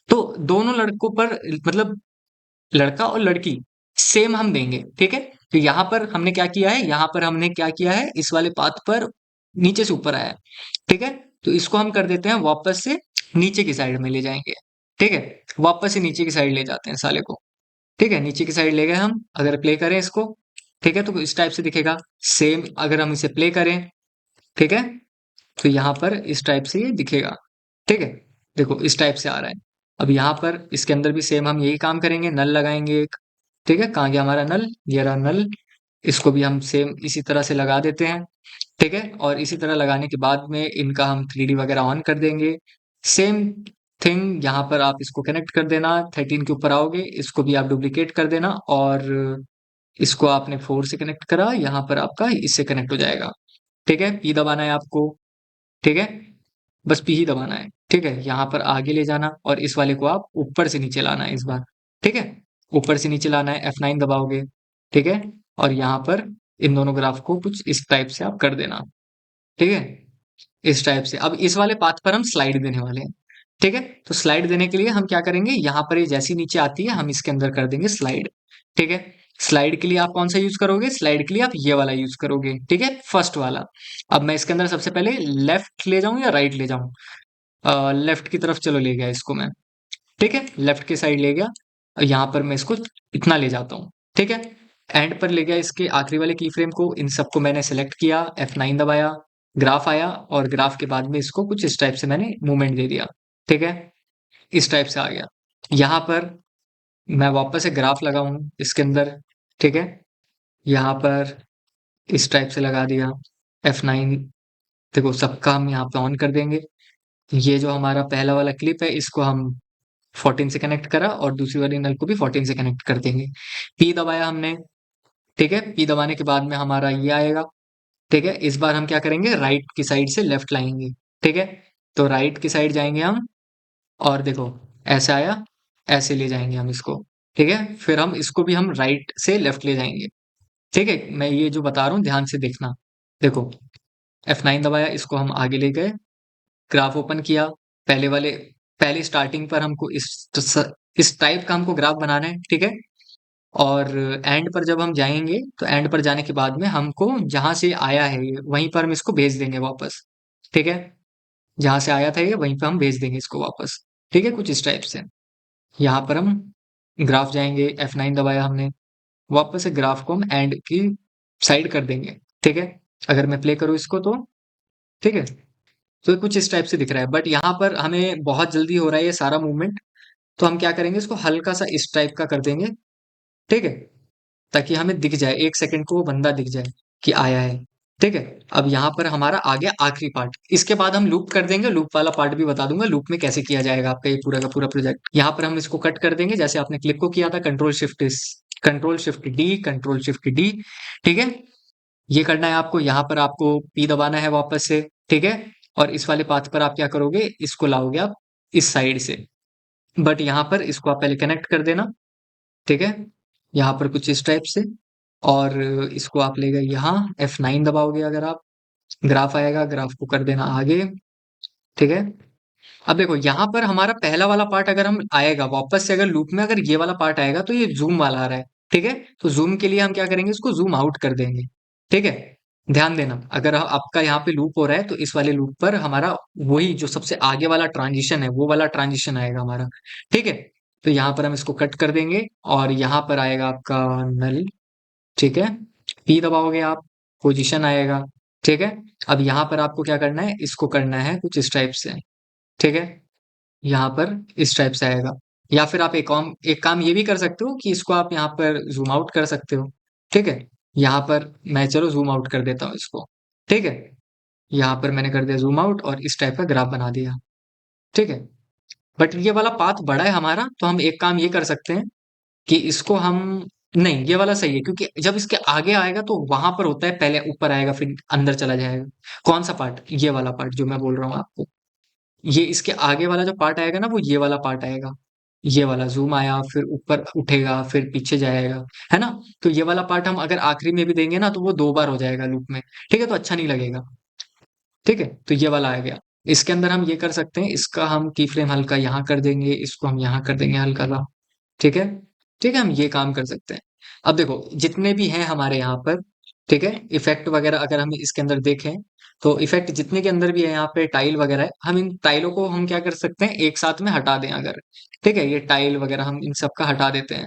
तो दोनों लड़कों पर, मतलब लड़का और लड़की सेम हम देंगे। ठीक है, तो यहाँ पर हमने क्या किया है, यहाँ पर हमने क्या किया है, इस वाले पाथ पर नीचे से ऊपर आया है। ठीक है, तो इसको हम कर देते हैं वापस से नीचे की साइड में ले जाएंगे। ठीक है, वापस से नीचे की साइड ले जाते हैं साले को। ठीक है, नीचे की साइड ले गए हम, अगर प्ले करें इसको, ठीक है, तो इस टाइप से दिखेगा। सेम अगर हम इसे प्ले करें, ठीक है, तो यहाँ पर इस टाइप से ये दिखेगा। ठीक है, देखो इस टाइप से आ रहा है। अब यहाँ पर इसके अंदर भी सेम हम यही काम करेंगे, नल लगाएंगे एक। ठीक है, कहाँ गया हमारा नल, ये रहा नल। इसको भी हम सेम इसी तरह से लगा देते हैं। ठीक है, और इसी तरह लगाने के बाद में इनका हम 3D वगैरह ऑन कर देंगे। सेम थिंग यहाँ पर आप इसको कनेक्ट कर देना, 13 के ऊपर आओगे, इसको भी आप डुप्लीकेट कर देना, और इसको आपने 4 से कनेक्ट करा, यहाँ पर आपका इससे कनेक्ट हो जाएगा। ठीक है, P दबाना है आपको। ठीक है, बस P ही दबाना है। ठीक है, यहाँ पर आगे ले जाना और इस वाले को आप ऊपर से नीचे लाना है इस बार। ठीक है, ऊपर से नीचे लाना है, F9 दबाओगे। ठीक है, और यहाँ पर इन दोनों ग्राफ को कुछ इस टाइप से आप कर देना। ठीक है, इस टाइप से। अब इस वाले पाथ पर हम स्लाइड देने वाले हैं। ठीक है, तो स्लाइड देने के लिए हम क्या करेंगे, यहाँ पर ये जैसी नीचे आती है हम इसके अंदर कर देंगे स्लाइड। ठीक है, स्लाइड के लिए आप कौन सा यूज करोगे, स्लाइड के लिए आप ये वाला यूज करोगे। ठीक है, फर्स्ट वाला। अब मैं इसके अंदर सबसे पहले लेफ्ट ले जाऊं या राइट ले जाऊं, लेफ्ट की तरफ चलो ले गया इसको मैं। ठीक है, लेफ्ट की साइड ले गया, और यहाँ पर मैं इसको इतना ले जाता हूँ। ठीक है, एंड पर ले गया इसके आखिरी वाले की फ्रेम को, इन सबको मैंने सेलेक्ट किया, F9 दबाया, ग्राफ आया, और ग्राफ के बाद में इसको कुछ इस टाइप से मैंने मूवमेंट दे दिया। ठीक है, इस टाइप से आ गया। यहाँ पर मैं वापस से ग्राफ लगाऊं इसके अंदर। ठीक है, यहाँ पर इस टाइप से लगा दिया, F9। देखो सबका हम यहाँ पे ऑन कर देंगे। ये जो हमारा पहला वाला क्लिप है इसको हम 14 से कनेक्ट करा, और दूसरी वाली नल को भी 14 से कनेक्ट कर देंगे। P दबाया हमने। ठीक है, P दबाने के बाद में हमारा ये आएगा। ठीक है, इस बार हम क्या करेंगे, राइट की साइड से लेफ्ट लाएंगे। ठीक है, तो राइट की साइड जाएंगे हम, और देखो ऐसे आया, ऐसे ले जाएंगे हम इसको। ठीक है, फिर हम इसको भी हम राइट से लेफ्ट ले जाएंगे। ठीक है, मैं ये जो बता रहा हूँ ध्यान से देखना। देखो F9 दबाया, इसको हम आगे ले गए, ग्राफ ओपन किया, पहले वाले, पहले स्टार्टिंग पर हमको इस टाइप का हमको ग्राफ बनाना है। ठीक है, और एंड पर जब हम जाएंगे तो एंड पर जाने के बाद में हमको जहां से आया है ये वहीं पर हम इसको भेज देंगे वापस। ठीक है, जहां से आया था ये वहीं पर हम भेज देंगे इसको वापस। ठीक है, कुछ इस टाइप से। यहाँ पर हम ग्राफ जाएंगे, F9 दबाया हमने, वापस से ग्राफ को हम एंड की साइड कर देंगे। ठीक है, अगर मैं प्ले करूँ इसको तो, ठीक है, तो कुछ इस टाइप से दिख रहा है। बट यहाँ पर हमें बहुत जल्दी हो रहा है ये सारा मूवमेंट, तो हम क्या करेंगे, इसको हल्का सा इस टाइप का कर देंगे। ठीक है, ताकि हमें दिख जाए, 1 सेकंड को वो बंदा दिख जाए कि आया है। ठीक है, अब यहाँ पर हमारा आ गया आखिरी पार्ट। इसके बाद हम लूप कर देंगे, लूप वाला पार्ट भी बता दूंगा लूप में कैसे किया जाएगा आपका ये पूरा का पूरा प्रोजेक्ट। यहाँ पर हम इसको कट कर देंगे जैसे आपने क्लिप को किया था, कंट्रोल शिफ्ट डी। ठीक है, ये करना है आपको। यहाँ पर आपको P दबाना है वापस से। ठीक है, और इस वाले पाथ पर आप क्या करोगे, इसको लाओगे आप इस साइड से। बट यहाँ पर इसको आप पहले कनेक्ट कर देना। ठीक है, यहाँ पर कुछ इस टाइप से, और इसको आप ले गए यहाँ, F9 दबाओगे अगर आप, ग्राफ आएगा, ग्राफ को कर देना आगे। ठीक है, अब देखो यहाँ पर हमारा पहला वाला पार्ट अगर हम आएगा वापस से, अगर लूप में अगर ये वाला पार्ट आएगा तो ये जूम वाला आ रहा है। ठीक है, तो जूम के लिए हम क्या करेंगे, इसको जूम आउट कर देंगे। ठीक है, ध्यान देना, अगर आपका यहाँ पे लूप हो रहा है तो इस वाले लूप पर हमारा वही जो सबसे आगे वाला ट्रांजिशन है वो वाला ट्रांजिशन आएगा हमारा। ठीक है, तो यहाँ पर हम इसको कट कर देंगे, और यहाँ पर आएगा आपका नल। ठीक है, P दबाओगे आप, पोजीशन आएगा। ठीक है, अब यहाँ पर आपको क्या करना है, इसको करना है कुछ इस टाइप से। ठीक है, यहाँ पर इस टाइप से आएगा। या फिर आप एक काम ये भी कर सकते हो कि इसको आप यहाँ पर जूम आउट कर सकते हो। ठीक है, यहाँ पर मैं चलो जूम आउट कर देता हूँ इसको। ठीक है, यहाँ पर मैंने कर दिया जूम आउट और इस टाइप का ग्राफ बना दिया। ठीक है, बट ये वाला पाथ बड़ा है हमारा, तो हम एक काम ये कर सकते हैं कि इसको हम, नहीं ये वाला सही है, क्योंकि जब इसके आगे आएगा तो वहां पर होता है पहले ऊपर आएगा फिर अंदर चला जाएगा। कौन सा पार्ट? ये वाला पार्ट जो मैं बोल रहा हूँ आपको, ये इसके आगे वाला जो पार्ट आएगा ना वो ये वाला पार्ट आएगा। ये वाला जूम आया फिर ऊपर उठेगा फिर पीछे जाएगा, है ना? तो ये वाला पार्ट हम अगर आखिरी में भी देंगे ना तो वो 2 बार हो जाएगा लूप में। ठीक है, तो अच्छा नहीं लगेगा। ठीक है, तो ये वाला आ गया। इसके अंदर हम ये कर सकते हैं, इसका हम की फ्रेम हल्का यहाँ कर देंगे, इसको हम यहाँ कर देंगे हल्का सा। ठीक है, ठीक है, हम ये काम कर सकते हैं। अब देखो जितने भी हैं हमारे यहाँ पर, ठीक है, इफेक्ट वगैरह अगर हम इसके अंदर देखें तो इफेक्ट जितने के अंदर भी है यहाँ पे टाइल वगैरह है, हम इन टाइलों को हम क्या कर सकते हैं एक साथ में हटा दें अगर। ठीक है, ये टाइल वगैरह हम इन सब का हटा देते हैं।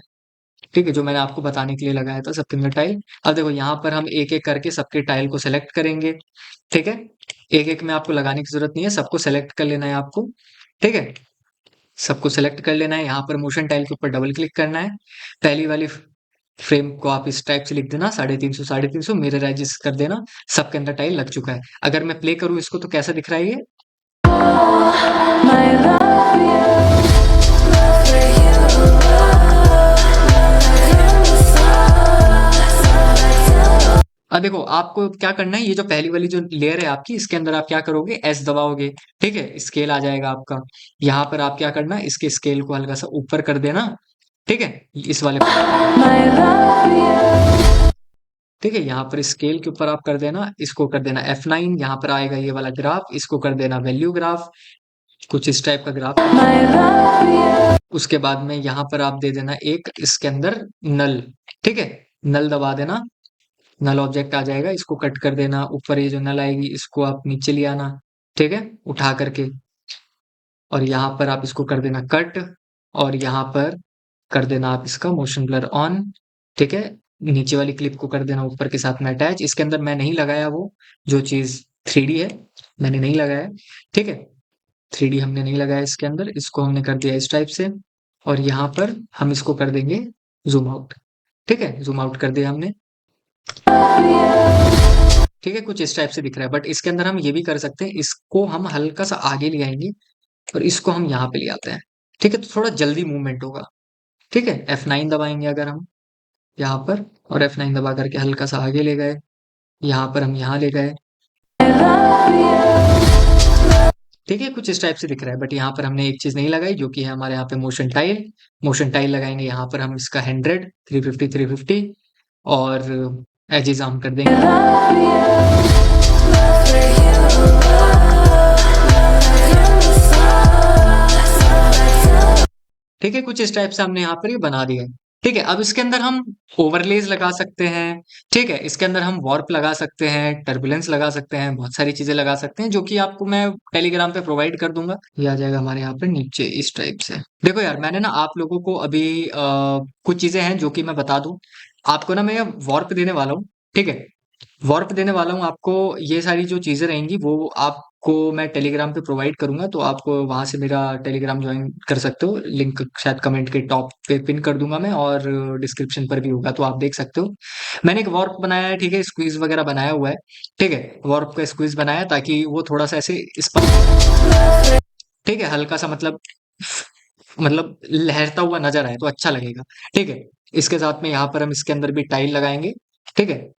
ठीक है, जो मैंने आपको बताने के लिए लगाया था सबके अंदर टाइल। अब देखो यहाँ पर हम एक एक करके सबके टाइल को सेलेक्ट करेंगे। ठीक है, एक एक में आपको लगाने की जरूरत नहीं है, सबको सेलेक्ट कर लेना है आपको। ठीक है, सबको सेलेक्ट कर लेना है, यहाँ पर मोशन टाइल के ऊपर डबल क्लिक करना है। पहली वाली फ्रेम को आप इस टाइप से लिख देना 350 350 मिरर एडजस्ट कर देना। सबके अंदर टाइल लग चुका है। अगर मैं प्ले करूँ इसको तो कैसा दिख रहा है ये? My love for you, अब देखो आपको क्या करना है, ये जो पहली वाली जो लेयर है आपकी इसके अंदर आप क्या करोगे, एस दबाओगे। ठीक है, स्केल आ जाएगा आपका। यहाँ पर आप क्या करना, इसके स्केल को हल्का सा ऊपर कर देना। ठीक है, इस वाले, my love for you. ठीक है, यहाँ पर स्केल के ऊपर आप कर देना, इसको कर देना F9। यहाँ पर आएगा ये वाला ग्राफ, इसको कर देना वैल्यू ग्राफ, कुछ इस टाइप का graph. My love for you. उसके बाद में यहाँ पर आप दे देना एक इसके अंदर नल। ठीक है, नल दबा देना, नल ऑब्जेक्ट आ जाएगा, इसको कट कर देना। ऊपर ये जो नल आएगी इसको आप नीचे ले आना। ठीक है, उठा करके, और यहाँ पर आप इसको कर देना कट, और यहाँ पर कर देना आप इसका मोशन ब्लर ऑन। ठीक है, नीचे वाली क्लिप को कर देना ऊपर के साथ में अटैच। इसके अंदर मैं नहीं लगाया वो जो चीज 3D है, मैंने नहीं लगाया। ठीक है, 3D हमने नहीं लगाया इसके अंदर, इसको हमने कर दिया इस टाइप से। और यहाँ पर हम इसको कर देंगे जूम आउट। ठीक है, जूम आउट कर दिया हमने। ठीक है, कुछ इस टाइप से दिख रहा है, बट इसके अंदर हम ये भी कर सकते हैं, इसको हम हल्का सा आगे ले आएंगे और इसको हम यहाँ पे ले आते हैं। ठीक है, तो थोड़ा जल्दी मूवमेंट होगा। ठीक है, F9 दबाएंगे अगर हम यहाँ पर, और F9 दबा करके हल्का सा आगे ले गए, यहाँ पर हम यहाँ ले गए। ठीक है, कुछ इस टाइप से दिख रहा है, बट यहाँ पर हमने एक चीज नहीं लगाई जो कि है हमारे यहाँ पे मोशन टाइल। मोशन टाइल लगाएंगे यहाँ पर हम इसका 100 350 350, और एजेस हम कर देंगे। ठीक है, कुछ इस टाइप से हमने यहाँ पर ये बना दिया है। ठीक है, अब इसके अंदर हम ओवरलेज लगा सकते हैं। ठीक है, इसके अंदर हम वॉर्प लगा सकते हैं, टर्बुलेंस लगा सकते हैं, बहुत सारी चीजें लगा सकते हैं जो कि आपको मैं टेलीग्राम पे प्रोवाइड कर दूंगा। ये आ जाएगा हमारे यहाँ पे नीचे इस टाइप से। देखो यार, मैंने ना आप लोगों को अभी कुछ चीजें हैं जो कि मैं बता दूं आपको ना, मैं वॉर्प देने वाला हूँ। ठीक है, वॉर्प देने वाला हूँ आपको। ये सारी जो चीजें रहेंगी वो आपको मैं टेलीग्राम पे प्रोवाइड करूंगा, तो आप वहां से मेरा टेलीग्राम ज्वाइन कर सकते हो। लिंक शायद कमेंट के टॉप पे पिन कर दूंगा मैं, और डिस्क्रिप्शन पर भी होगा, तो आप देख सकते हो। मैंने एक वॉर्प बनाया है, ठीक है, स्क्वीज वगैरह बनाया हुआ है। ठीक है, वॉर्प का स्क्वीज बनाया है ताकि वो थोड़ा सा ऐसे ठीक है, हल्का सा मतलब लहरता हुआ नजर आए तो अच्छा लगेगा। ठीक है, इसके साथ में यहाँ पर हम इसके अंदर भी टाइल लगाएंगे। ठीक है,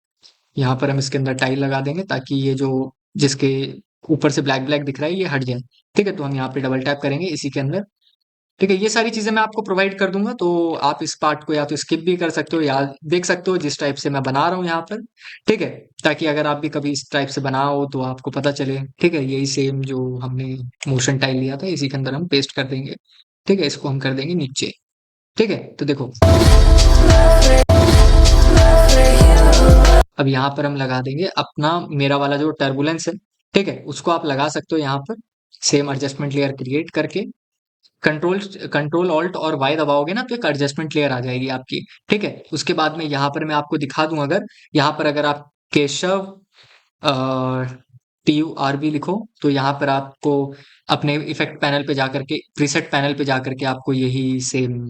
यहाँ पर हम इसके अंदर टाइल लगा देंगे ताकि ये जो जिसके ऊपर से ब्लैक ब्लैक दिख रहा है ये हट जाए। ठीक है, तो हम यहाँ पे डबल टैप करेंगे इसी के अंदर। ठीक है, ये सारी चीजें मैं आपको प्रोवाइड कर दूंगा, तो आप इस पार्ट को या तो स्किप भी कर सकते हो या देख सकते हो जिस टाइप से मैं बना रहा हूँ यहाँ पर। ठीक है, ताकि अगर आप भी कभी इस टाइप से बनाओ तो आपको पता चले। ठीक है, यही सेम जो हमने मोशन टाइल लिया था इसी के अंदर हम पेस्ट कर देंगे। ठीक है, इसको हम कर देंगे नीचे। ठीक है, तो देखो अब यहाँ पर हम लगा देंगे अपना मेरा वाला जो टर्बुलेंस है। ठीक है, उसको आप लगा सकते हो यहाँ पर, सेम एडजस्टमेंट लेयर क्रिएट करके। कंट्रोल कंट्रोल ऑल्ट और वाई दबाओगे ना तो एक एडजस्टमेंट लेयर आ जाएगी आपकी। ठीक है, उसके बाद में यहाँ पर मैं आपको दिखा दूं, अगर यहाँ पर अगर आप केशव TURB लिखो, तो यहाँ पर आपको अपने इफेक्ट पैनल पे जाकर के, प्रीसेट पैनल पे जाकर के आपको यही सेम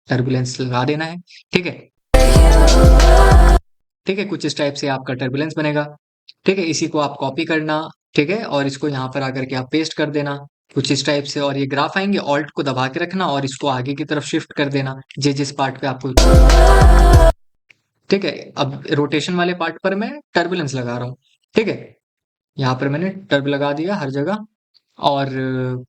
टर्बुलेंस लगा देना है। ठीक है, ठीक है, कुछ इस टाइप से आपका टर्बुलेंस बनेगा। ठीक है, इसी को आप कॉपी करना, ठीक है, और इसको यहाँ पर आकर के आप पेस्ट कर देना कुछ इस टाइप से, और ये ग्राफ आएंगे, ऑल्ट को दबा के रखना और इसको आगे की तरफ शिफ्ट कर देना जिस पार्ट पे आपको। ठीक है, अब रोटेशन वाले पार्ट पर मैं टर्बुलेंस लगा रहा हूँ। ठीक है, यहाँ पर मैंने टर्ब लगा दिया हर जगह, और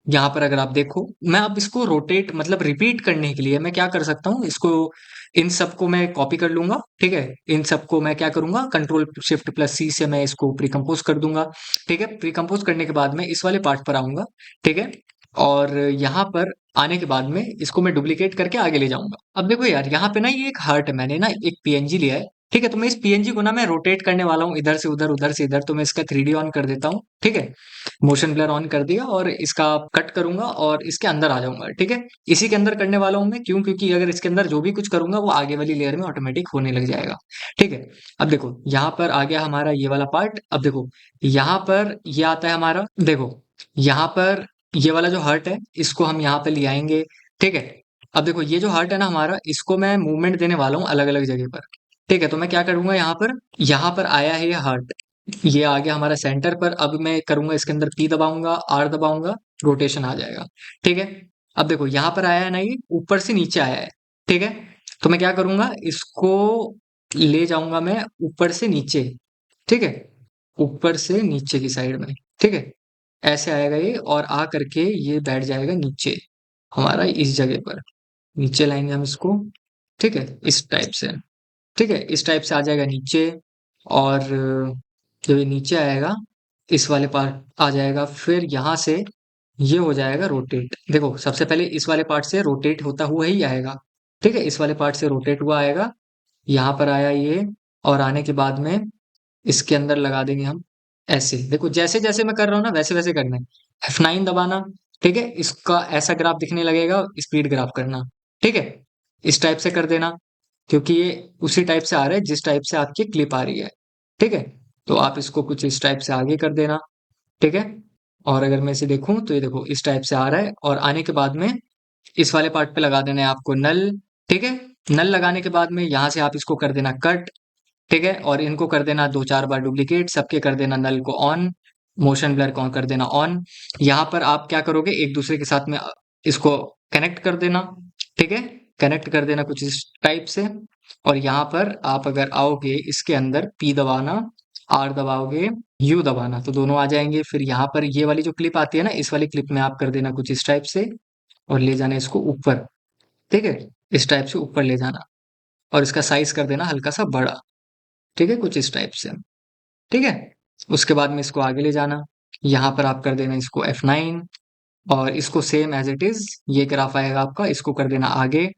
यहाँ पर अगर आप देखो, मैं अब इसको रोटेट मतलब रिपीट करने के लिए मैं क्या कर सकता हूँ, इसको इन सबको मैं कॉपी कर लूंगा। ठीक है, इन सबको मैं क्या करूंगा, कंट्रोल शिफ्ट प्लस सी से मैं इसको प्रीकम्पोज कर दूंगा। ठीक है, प्रीकम्पोज करने के बाद में इस वाले पार्ट पर आऊंगा। ठीक है, और यहाँ पर आने के बाद में इसको मैं डुप्लीकेट करके आगे ले जाऊंगा। अब देखो यार, यहाँ पे ना ये एक हार्ट है, मैंने ना एक पीएनजी लिया है। ठीक है, तो मैं इस पीएनजी को ना मैं रोटेट करने वाला हूँ, इधर से उधर उधर से इधर, तो मैं इसका 3D ऑन कर देता हूँ। ठीक है, मोशन ब्लर ऑन कर दिया और इसका कट करूंगा और इसके अंदर आ जाऊंगा। ठीक है, इसी के अंदर करने वाला हूं मैं, क्यों, क्योंकि अगर इसके अंदर जो भी कुछ करूंगा वो आगे वाली लेयर में ऑटोमेटिक होने लग जाएगा। ठीक है, अब देखो यहाँ पर आ गया हमारा ये वाला पार्ट। अब देखो यहाँ पर ये आता है हमारा, देखो यहाँ पर ये वाला जो हर्ट है इसको हम यहाँ पे ले आएंगे। ठीक है, अब देखो ये जो हर्ट है ना हमारा, इसको मैं मूवमेंट देने वाला हूँ अलग अलग जगह पर। ठीक है, तो मैं क्या करूंगा, यहाँ पर आया है ये हर्ट, ये आ गया हमारा सेंटर पर। अब मैं करूंगा इसके अंदर पी दबाऊंगा, आर दबाऊंगा, रोटेशन आ जाएगा। ठीक है, अब देखो यहाँ पर आया है ना, ये ऊपर से नीचे आया है। ठीक है, तो मैं क्या करूंगा, इसको ले जाऊंगा मैं ऊपर से नीचे। ठीक है, ऊपर से नीचे की साइड में। ठीक है, ऐसे आएगा ये और आ करके ये बैठ जाएगा नीचे हमारा इस जगह पर। नीचे लाएंगे हम इसको। ठीक है, इस टाइप से। ठीक है, इस टाइप से आ जाएगा नीचे, और जब ये नीचे आएगा इस वाले पार्ट आ जाएगा, फिर यहाँ से ये हो जाएगा रोटेट। देखो सबसे पहले इस वाले पार्ट से रोटेट होता हुआ ही आएगा। ठीक है, इस वाले पार्ट से रोटेट हुआ आएगा, यहाँ पर आया ये, और आने के बाद में इसके अंदर लगा देंगे हम ऐसे। देखो जैसे जैसे मैं कर रहा हूँ ना वैसे वैसे करना है। F9 दबाना। ठीक है, इसका ऐसा ग्राफ दिखने लगेगा, स्पीड ग्राफ करना। ठीक है, इस टाइप से कर देना, क्योंकि ये उसी टाइप से आ रहा है जिस टाइप से आपकी क्लिप आ रही है। ठीक है, तो आप इसको कुछ इस टाइप से आगे कर देना। ठीक है, और अगर मैं इसे देखूं तो ये देखो इस टाइप से आ रहा है, और आने के बाद में इस वाले पार्ट पे लगा देना है आपको नल। ठीक है, नल लगाने के बाद में यहाँ से आप इसको कर देना कट। ठीक है, और इनको कर देना दो चार बार डुप्लीकेट, सबके कर देना नल को ऑन, मोशन ब्लर को कर देना ऑन। यहाँ पर आप क्या करोगे, एक दूसरे के साथ में इसको कनेक्ट कर देना। ठीक है, कनेक्ट कर देना कुछ इस टाइप से, और यहाँ पर आप अगर आओगे इसके अंदर पी दबाना, आर दबाओगे, यू दबाना, तो दोनों आ जाएंगे। फिर यहाँ पर ये वाली जो क्लिप आती है ना, इस वाली क्लिप में आप कर देना कुछ इस टाइप से, और ले जाना इसको ऊपर। ठीक है, इस टाइप से ऊपर ले जाना, और इसका साइज कर देना हल्का सा बड़ा। ठीक है, कुछ इस टाइप से। ठीक है, उसके बाद में इसको आगे ले जाना, यहाँ पर आप कर देना इसको F9, और इसको सेम एज इट इज ये ग्राफ आएगा आपका, इसको कर देना आगे,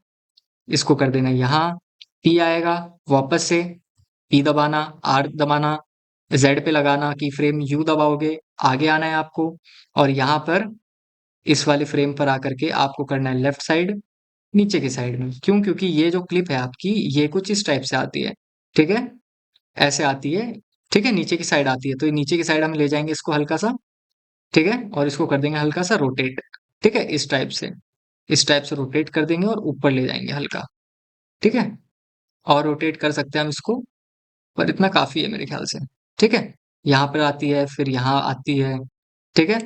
इसको कर देना यहाँ, P आएगा, वापस से P दबाना, R दबाना, Z पे लगाना की फ्रेम, U दबाओगे, आगे आना है आपको, और यहाँ पर इस वाले फ्रेम पर आकर के आपको करना है लेफ्ट साइड, नीचे की साइड में। क्यों, क्योंकि ये जो क्लिप है आपकी ये कुछ इस टाइप से आती है। ठीक है, ऐसे आती है। ठीक है, नीचे की साइड आती है, तो ये नीचे की साइड हम ले जाएंगे इसको हल्का सा। ठीक है, और इसको कर देंगे हल्का सा रोटेट। ठीक है, इस टाइप से रोटेट कर देंगे और ऊपर ले जाएंगे हल्का। ठीक है, और रोटेट कर सकते हैं हम इसको, पर इतना काफी है मेरे ख्याल से। ठीक है, यहाँ पर आती है, फिर यहाँ आती है। ठीक है,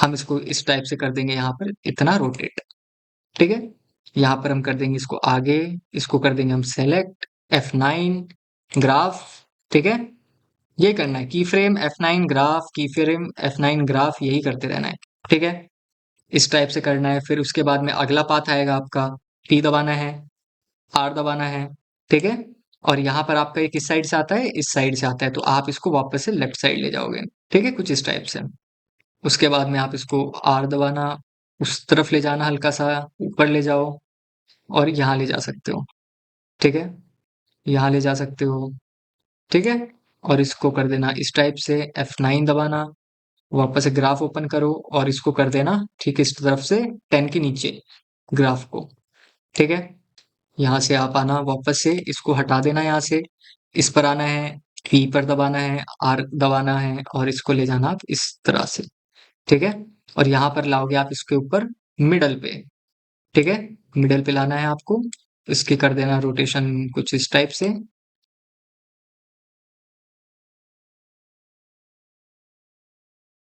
हम इसको इस टाइप से कर देंगे यहाँ पर इतना रोटेट। ठीक है, यहाँ पर हम कर देंगे इसको आगे, इसको कर देंगे हम सेलेक्ट, F9 ग्राफ। ठीक है, ये करना है की फ्रेम F9 ग्राफ, की फ्रेम F9 ग्राफ, यही करते रहना है। ठीक है, इस टाइप से करना है। फिर उसके बाद में अगला पाथ आएगा आपका, P दबाना है, R दबाना है। ठीक है, और यहाँ पर आपका ये किस साइड से आता है, इस साइड से आता है, तो आप इसको वापस से लेफ्ट साइड ले जाओगे। ठीक है, कुछ इस टाइप से। उसके बाद में आप इसको R दबाना, उस तरफ ले जाना हल्का सा, ऊपर ले जाओ, और यहाँ ले जा सकते हो। ठीक है, यहाँ ले जा सकते हो। ठीक है, और इसको कर देना इस टाइप से, F9 दबाना, वापस से ग्राफ ओपन करो और इसको कर देना ठीक इस तरफ से 10 के नीचे ग्राफ को। ठीक है, यहाँ से आप आना, वापस से इसको हटा देना यहाँ से, इस पर आना है, ई पर दबाना है, आर दबाना है और इसको ले जाना आप इस तरह से, ठीक है? और यहाँ पर लाओगे आप इसके ऊपर मिडल पे, ठीक है? मिडल पे लाना है आपको, इसकी कर देना रोटेशन कुछ इस टाइप से।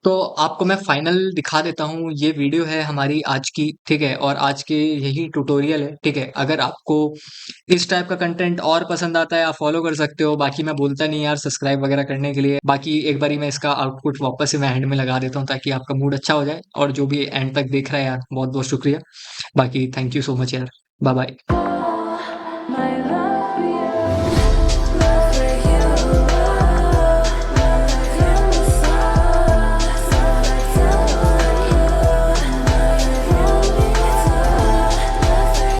तो आपको मैं फाइनल दिखा देता हूँ, ये वीडियो है हमारी आज की, ठीक है? और आज के यही ट्यूटोरियल है, ठीक है? अगर आपको इस टाइप का कंटेंट और पसंद आता है, आप फॉलो कर सकते हो। बाकी मैं बोलता नहीं यार सब्सक्राइब वगैरह करने के लिए। बाकी एक बारी मैं इसका आउटपुट वापस से मैं एंड में लगा देता हूँ ताकि आपका मूड अच्छा हो जाए। और जो भी एंड तक देख रहा है यार, बहुत-बहुत शुक्रिया। बाकी थैंक यू सो मच यार। Bye bye.